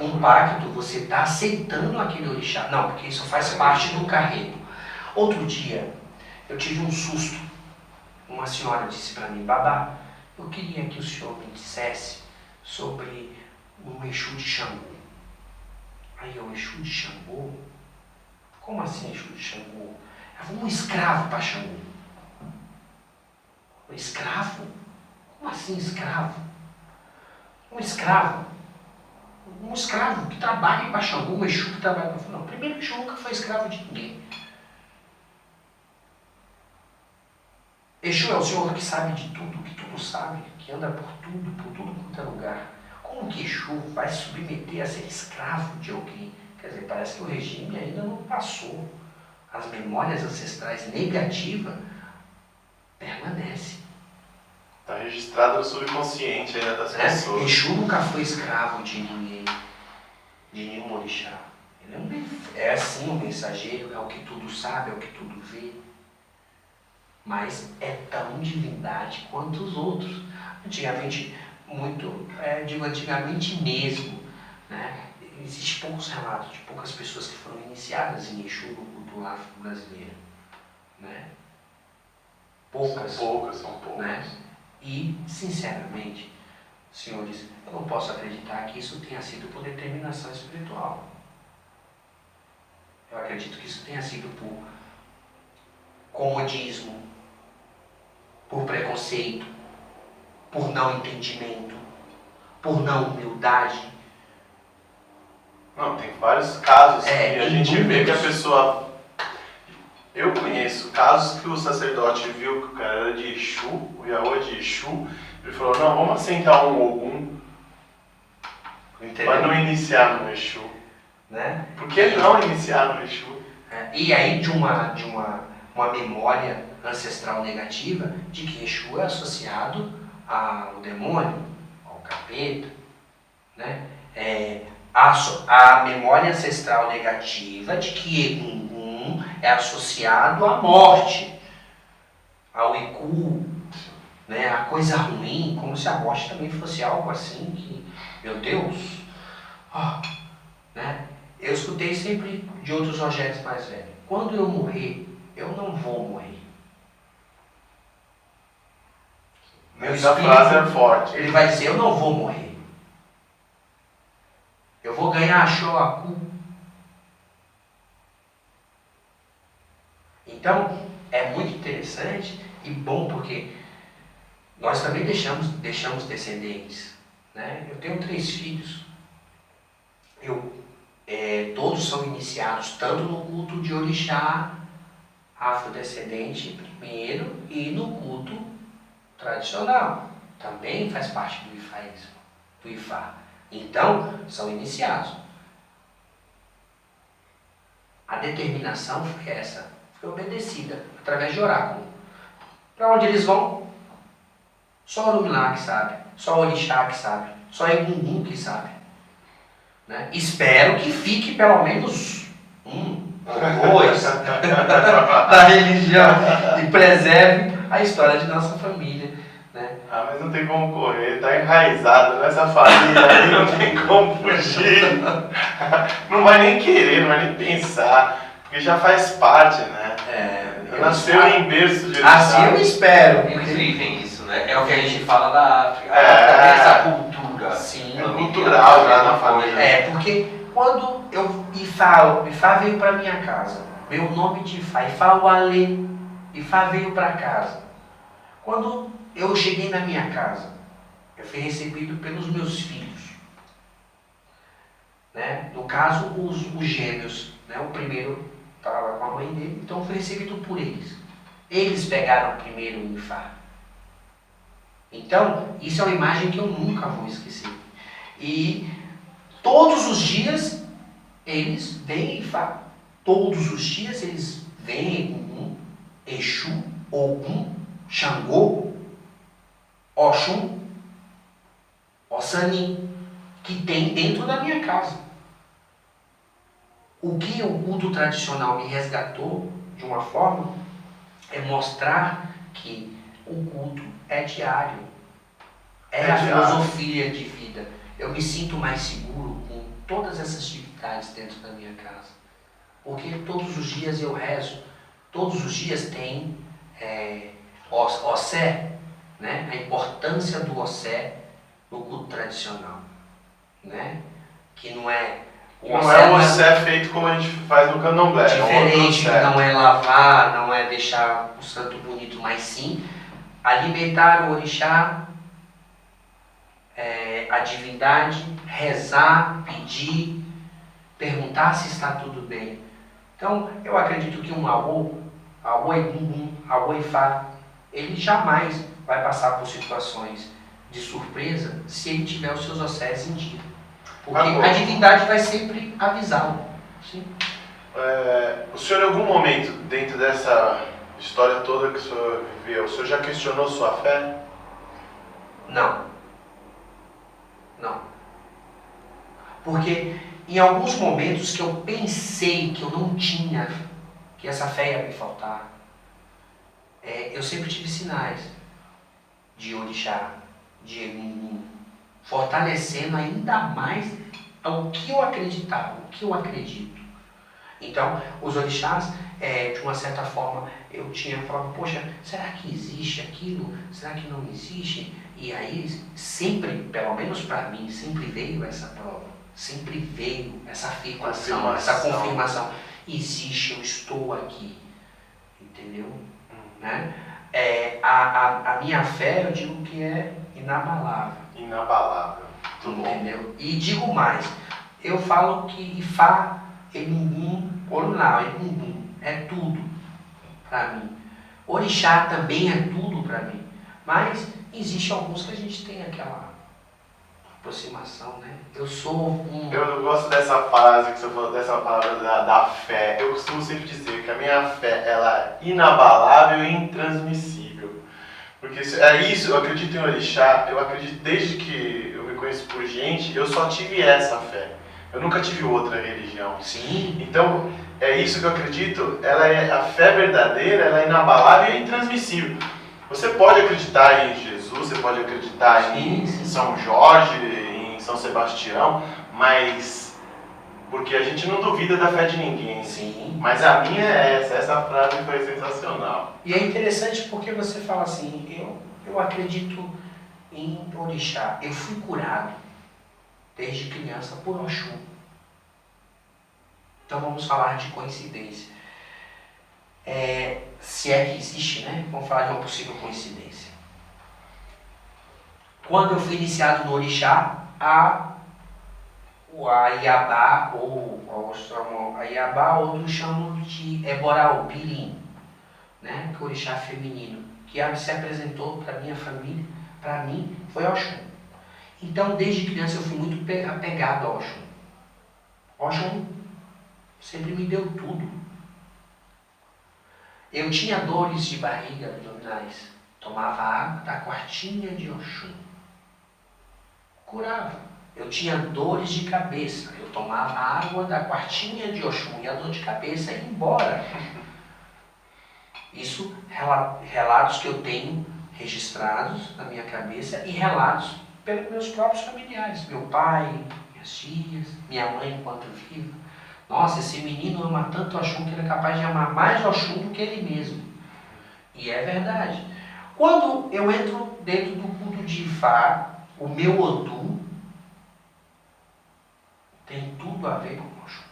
Um pacto, você está aceitando aquele orixá. Não, porque isso faz parte do carrego. Outro dia, eu tive um susto. Uma senhora disse para mim, babá, eu queria que o senhor me dissesse sobre um Exu de Xangô. Aí o Exu de Xangô? Como assim Exu de Xangô? Um escravo para Xangô. Um escravo? Como assim escravo? Um escravo? Um escravo que trabalha para Xangô, um Exu que trabalha para... Não, primeiro o Exu nunca foi escravo de ninguém. Exu é o senhor que sabe de tudo, que tudo sabe, que anda por tudo quanto é lugar. Como que Exu vai se submeter a ser escravo de alguém? Quer dizer, parece que o regime ainda não passou. As memórias ancestrais negativas permanecem. Está registrado no subconsciente ainda das pessoas. Exu nunca foi escravo de ninguém, de nenhum orixá. Ele é assim um mensageiro, é o que tudo sabe, é o que tudo vê. Mas é tão divindade quanto os outros. Antigamente, antigamente mesmo, né? Existem poucos relatos de poucas pessoas que foram iniciadas em Exu no culto afro-brasileiro. Né? Poucas. São poucas. Né? E, sinceramente, senhores, eu não posso acreditar que isso tenha sido por determinação espiritual. Eu acredito que isso tenha sido por comodismo, por preconceito, por não entendimento, por não humildade. Não, tem vários casos que a gente vê que a pessoa Eu conheço casos que o sacerdote viu que o cara era de Exu, o Iaô de Exu, ele falou, não, vamos assentar um Ogum para não iniciar no Exu. Né? Por que não iniciar no Exu? E aí de uma memória ancestral negativa de que Exu é associado ao demônio, ao capeta, né? A memória ancestral negativa de que Egum é associado à morte, ao Iku, né? A coisa ruim, como se a morte também fosse algo assim que, meu Deus, né? Eu escutei sempre de outros Rogérios mais velhos, quando eu morrer, eu não vou morrer. Essa frase é forte. Ele vai dizer, eu não vou morrer. Eu vou ganhar a Shoaku. Então, é muito interessante e bom porque nós também deixamos descendentes. Né? Eu tenho 3 filhos. Todos são iniciados tanto no culto de orixá afrodescendente primeiro e no culto tradicional. Também faz parte do ifaísmo, do Ifá. Então, são iniciados. A determinação foi essa, foi obedecida através de oráculo. Para onde eles vão? Só Orumilá que sabe, só Orixá que sabe, só Egungun que sabe. Né? Espero que fique pelo menos 1 ou 2 da religião e preserve a história de nossa família. Né? Mas não tem como correr, está enraizado nessa família aí, não tem como fugir. Não vai nem querer, não vai nem pensar, porque já faz parte, né? Nasceu em berço de orixá. Assim eu espero. Incrível isso, né? É o que a gente fala da África. Essa cultura. Sim. É cultural já na família. Porque quando Ifá veio para minha casa, meu nome de Ifá Wale, Ifá veio para casa. Quando eu cheguei na minha casa, eu fui recebido pelos meus filhos. Né? No caso, os gêmeos. Né? O primeiro estava com a mãe dele, então eu fui recebido por eles. Eles pegaram primeiro o Ifá. Então, isso é uma imagem que eu nunca vou esquecer. E todos os dias eles veem Ifá. Todos os dias eles veem Egum, Exu, Ogum, Xangô, Oxum, Ossanin, que tem dentro da minha casa. O que o culto tradicional me resgatou, de uma forma, é mostrar que o culto é diário. É a filosofia de vida. Eu me sinto mais seguro com todas essas atividades dentro da minha casa. Porque todos os dias eu rezo. Todos os dias tem Ossé, né? A importância do Ossé no culto tradicional. Né? Que não é... Não é o Ossé feito como a gente faz no candomblé. Diferente, não é lavar, não é deixar o santo bonito, mas sim alimentar o orixá, a divindade, rezar, pedir, perguntar se está tudo bem. Então, eu acredito que um Aô Egum, Aô Ifá, ele jamais vai passar por situações de surpresa se ele tiver os seus ossés em dia. Porque a divindade vai sempre avisá-lo. Sim. O senhor, em algum momento, dentro dessa história toda que o senhor viveu, o senhor já questionou sua fé? Não. Não. Porque em alguns momentos que eu pensei que eu não tinha, que essa fé ia me faltar, eu sempre tive sinais de orixá, de Egum, fortalecendo ainda mais o que eu acreditava, o que eu acredito. Então, os orixás, de uma certa forma, eu falava, poxa, será que existe aquilo? Será que não existe? E aí, sempre, pelo menos para mim, sempre veio essa prova, sempre veio essa afirmação, essa confirmação. Existe, eu estou aqui. Entendeu? Né? A minha fé, eu digo que é inabalável. Inabalável. Entendeu? E digo mais, eu falo que Ifá, Egum, Orumilá, Egum, é tudo. para mim. Orixá também é tudo para mim. Mas existe alguns que a gente tem aquela aproximação, né? Eu gosto dessa frase que você falou, dessa palavra da fé. Eu costumo sempre dizer que a minha fé, ela é inabalável e intransmissível. Porque é isso, eu acredito em orixá, eu acredito desde que eu me conheço por gente, eu só tive essa fé. Eu nunca tive outra religião. Sim. Então, é isso que eu acredito, a fé verdadeira, ela é inabalável e intransmissível. Você pode acreditar em Jesus, você pode acreditar em São Jorge, em São Sebastião, mas porque a gente não duvida da fé de ninguém. Sim. Mas a minha é essa frase foi sensacional. E é interessante porque você fala assim, eu acredito em orixá. Eu fui curado desde criança por Oxum. Então vamos falar de coincidência. Se é que existe, né? Vamos falar de uma possível coincidência. Quando eu fui iniciado no orixá, a Iabá, ou outros chamam de Eborau, Pirim, né? Que é o orixá feminino, que se apresentou para minha família, para mim, foi Oxum. Então, desde criança eu fui muito apegado a Oxum. Oxum sempre me deu tudo. Eu tinha dores de barriga abdominais. Tomava água da quartinha de Oxum. Curava. Eu tinha dores de cabeça. Eu tomava água da quartinha de Oxum e a dor de cabeça ia embora. Isso, relatos que eu tenho registrados na minha cabeça e relatos pelos meus próprios familiares. Meu pai, minhas tias, minha mãe enquanto viva. Nossa, esse menino ama tanto Oxum que ele é capaz de amar mais Oxum do que ele mesmo. E é verdade. Quando eu entro dentro do culto de Ifá, o meu Odu tem tudo a ver com Oxum.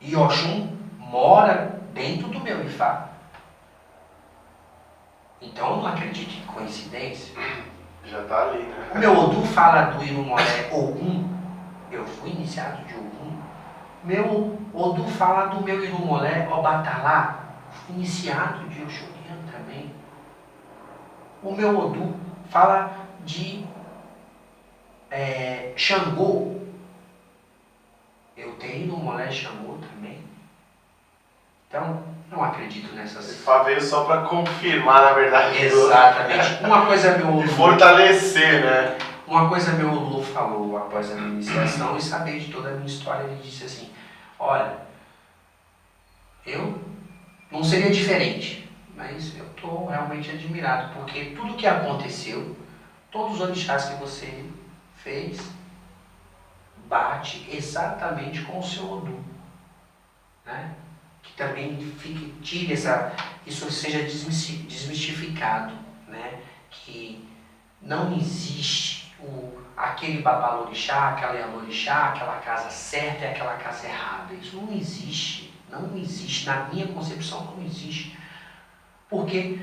E Oxum mora dentro do meu Ifá. Então eu não acredito em coincidência. Já está ali, né? O meu Odu fala do Irumolé Ogum. Eu fui iniciado de Ogum. Meu Odu fala do meu Irumolé Obatalá, iniciado de Oxurian também. O meu Odu fala de Xangô. Eu tenho Irumolé Xangô também. Então, não acredito nessas... Ifá veio só para confirmar, na verdade. Exatamente. Uma coisa meu Odu... fortalecer, né? Uma coisa meu Odu falou após a minha iniciação e saber de toda a minha história, ele disse assim, olha, eu não seria diferente, mas eu estou realmente admirado, porque tudo que aconteceu, todos os orixás que você fez, bate exatamente com o seu Odu, né? Que também tire isso seja desmistificado, né? Que não existe aquele babalorixá, aquela yalorixá, aquela casa certa e aquela casa errada. Isso não existe. Não existe. Na minha concepção não existe. Porque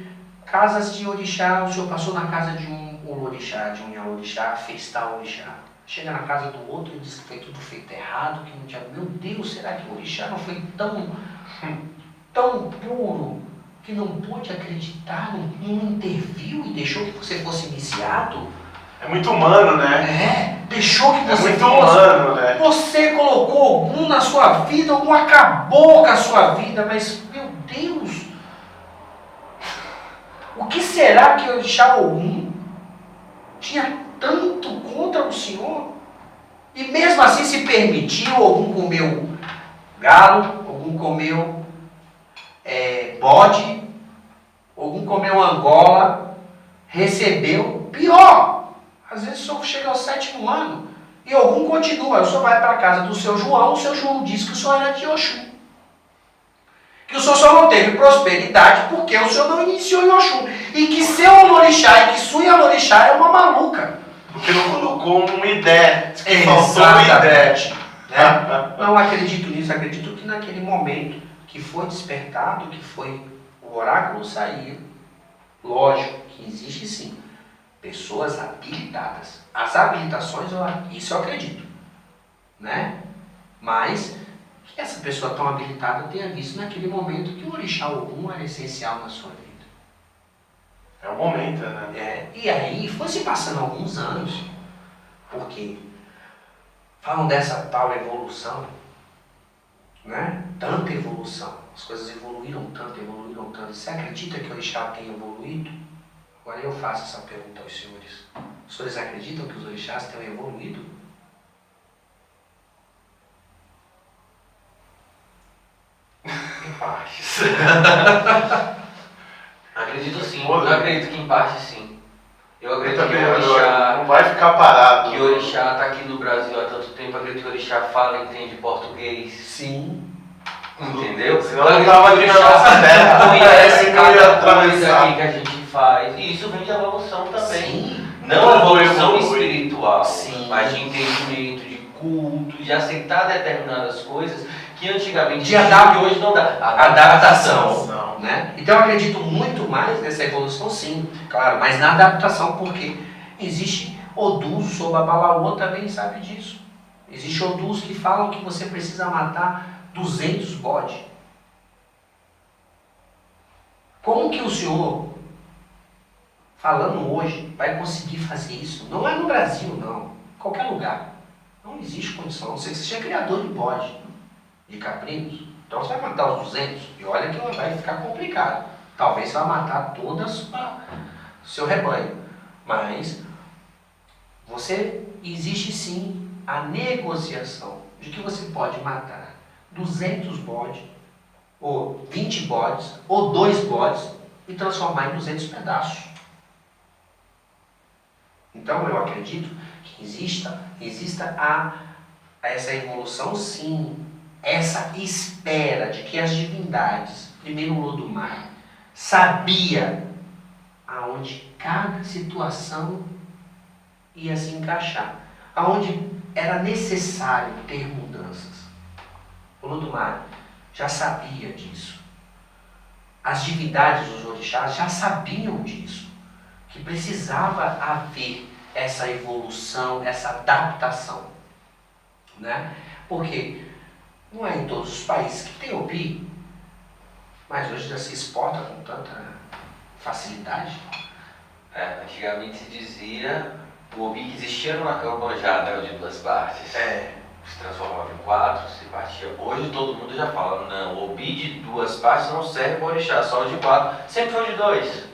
casas de orixá, o senhor passou na casa de um orixá, de um yalorixá, fez tal orixá. Chega na casa do outro e diz que foi tudo feito errado, que não tinha... Meu Deus, será que o orixá não foi tão puro que não pôde acreditar, não interviu e deixou que você fosse iniciado? É muito humano, né? Deixou que você fosse. É muito humano, né? Você colocou algum na sua vida, algum acabou com a sua vida, mas, meu Deus, o que será que o orixá Ogum tinha tanto contra o senhor? E mesmo assim se permitiu, Ogum comeu galo, Ogum comeu bode, Ogum comeu angola, recebeu, pior, às vezes o senhor chega ao 7º ano e Ogum continua, o senhor vai para a casa do seu João, o seu João diz que o senhor era de Oxum. Que o senhor só não teve prosperidade porque o senhor não iniciou em Oxum. E que seu Olorixá e que sua Yalorixá é uma maluca. Porque não colocou uma ideia. Exatamente. Né? Não acredito nisso, acredito que naquele momento que foi despertado, que foi o oráculo sair, lógico que existe sim pessoas habilitadas. As habilitações, isso eu acredito, né? Mas que essa pessoa tão habilitada tenha visto naquele momento que o orixá Ogum era essencial na sua vida. É o momento, né? E aí foi se passando alguns anos, porque falam dessa tal evolução, né? Tanta evolução, as coisas evoluíram tanto. Você acredita que o orixá tem evoluído? Agora eu faço essa pergunta aos senhores. Os senhores acreditam que os orixás tenham evoluído? Em partes. Acredito sim. Eu acredito que em parte sim. Eu acredito que o orixá não vai ficar parado. Que o orixá está aqui no Brasil há tanto tempo. Acredito que o orixá fala e entende português. Sim. Entendeu? Senão não estava aqui na nossa terra. Conhece Não ia cada coisa atravessar. aqui que a gente faz. E isso vem de evolução também. Sim. Não a evolução Evolui. espiritual, Sim. mas de entendimento, de culto, de aceitar determinadas coisas que antigamente De adaptação. que hoje não dá. Adaptação. Né? Então eu acredito muito mais nessa evolução, sim, claro, mas na adaptação, porque existe Odus sob a Balaô também sabe disso. Existe Odus que falam que você precisa matar 200 bodes. Como que o senhor, falando hoje, vai conseguir fazer isso? Não é no Brasil, não. Em qualquer lugar. Não existe condição. Não sei que você seja criador de bode, de caprinos. Então você vai matar os 200 e olha que vai ficar complicado. Talvez você vai matar todo o seu rebanho. Mas existe sim a negociação de que você pode matar 200 bodes, ou 20 bodes, ou 2 bodes e transformar em 200 pedaços. Então eu acredito que exista essa evolução sim. Essa espera de que as divindades, primeiro o Lodumare, sabia aonde cada situação ia se encaixar, aonde era necessário ter mudanças. O Lodumare já sabia disso. As divindades, os orixás, já sabiam disso, que precisava haver essa evolução, essa adaptação, né? Porque não é em todos os países que tem Obi, mas hoje já se exporta com tanta facilidade. Antigamente se dizia o Obi que existia numa campanjada de 2 partes. Se transformava em 4, se partia. Hoje todo mundo já fala, não, o Obi de 2 partes não serve para orixá, só o de 4. Sempre foi o de 2.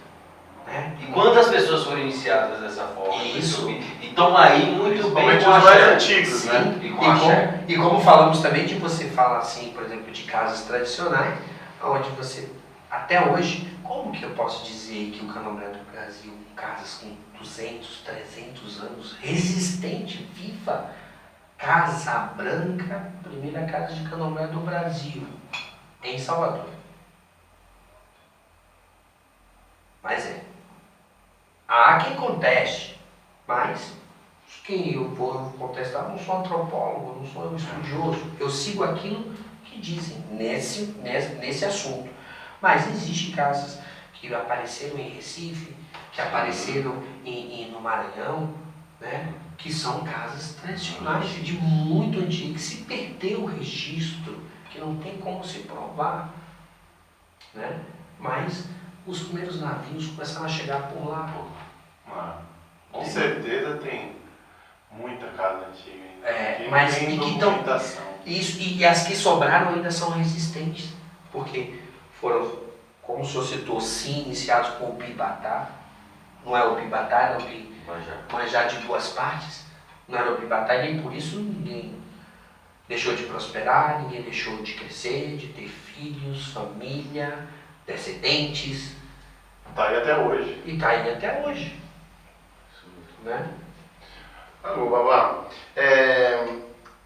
E quantas pessoas foram iniciadas dessa forma? Isso. E estão aí muito bem Principalmente com os a mais axé. antigos, né? E com a axé. E como falamos também de você falar assim, por exemplo, de casas tradicionais, onde você, até hoje, como que eu posso dizer que o Candomblé do Brasil, casas com 200, 300 anos, resistente, viva, Casa Branca, primeira casa de Candomblé do Brasil, em Salvador. Mas há quem conteste, mas quem eu vou contestar? Eu não sou antropólogo, não sou estudioso. Eu sigo aquilo que dizem nesse assunto. Mas existem casas que apareceram em Recife, que apareceram no Maranhão, né? Que são casas tradicionais de muito antigo, que se perdeu o registro, que não tem como se provar, né? Mas os primeiros navios começaram a chegar por lá. Com certeza tem muita casa antiga ainda. Mas tem e que tão, documentação. e as que sobraram ainda são resistentes, porque foram, como o senhor citou, sim, iniciados com o Bibatá. Não é o Bibatá, era o Manjá de 2 partes. Não era o Bibatá, e nem por isso ninguém deixou de prosperar, ninguém deixou de crescer, de ter filhos, família, descendentes. Tá aí até hoje. E está aí até hoje. Né? Alô, Babá.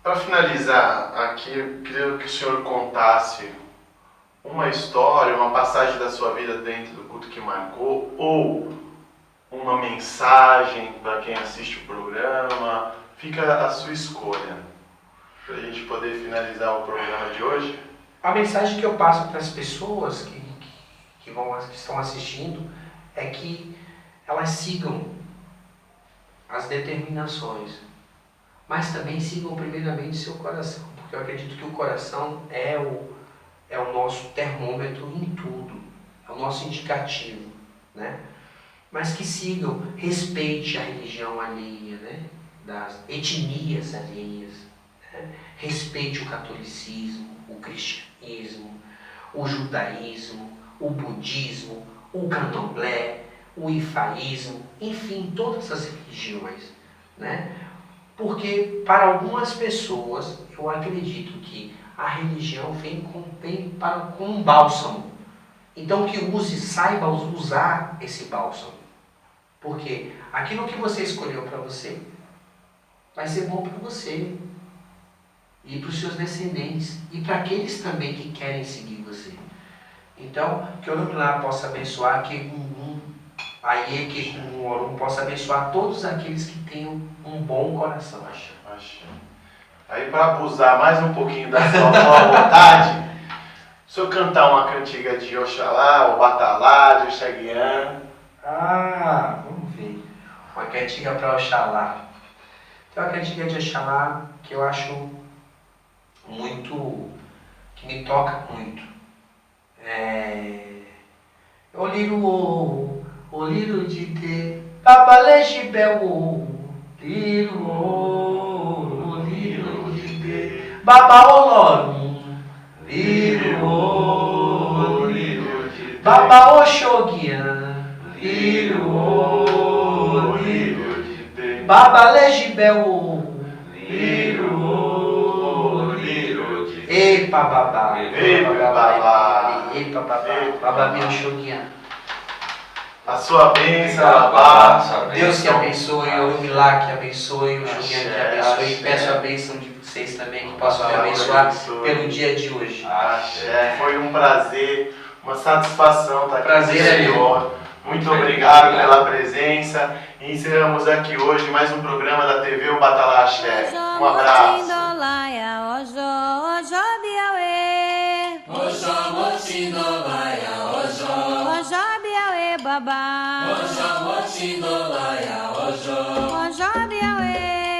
Para finalizar aqui, eu queria que o senhor contasse uma história, uma passagem da sua vida dentro do culto que marcou, ou uma mensagem para quem assiste o programa. Fica a sua escolha, para a gente poder finalizar o programa de hoje. A mensagem que eu passo para as pessoas que estão assistindo é que elas sigam as determinações, mas também sigam primeiramente seu coração, porque eu acredito que o coração é o nosso termômetro em tudo, é o nosso indicativo, né? Mas que sigam, respeite a religião alheia, né? Das etnias alheias, né? Respeite o catolicismo, o cristianismo, o judaísmo, o budismo, o candomblé, o ifaísmo, enfim, todas as religiões, né? Porque para algumas pessoas, eu acredito que a religião vem com um bálsamo. Então que saiba usar esse bálsamo. Porque aquilo que você escolheu para você, vai ser bom para você. E para os seus descendentes. E para aqueles também que querem seguir você. Então, que o Orumilá possa abençoar, que Aie, que o Orum possa abençoar todos aqueles que tenham um bom coração. Aí, para abusar mais um pouquinho da sua boa vontade, se eu cantar uma cantiga de Oxalá, ou Batalá, de Oxaguian. Vamos ver. Uma cantiga para Oxalá. Tem uma cantiga de Oxalá que eu acho muito, que me toca muito. Oliro de te, papaleche bel, liro de te, babaolorum, liro de te, babaoxoguian, liro de te, babaleche bel, liro de te, epa babá, bababia oxoguian. A sua bênção, Babá. Deus que abençoe, Orumilá que abençoe, o Xuguian que abençoe. E peço a bênção de vocês também, que possam me abençoar pelo dia de hoje. Axé. Foi um prazer, uma satisfação estar aqui com o Prazer é Senhor. Muito obrigado pela presença. E encerramos aqui hoje mais um programa da TV O Batalá Axé. Um abraço. Baba. Oxó, Moxindolaya, Oxó. Oxó, Biauê.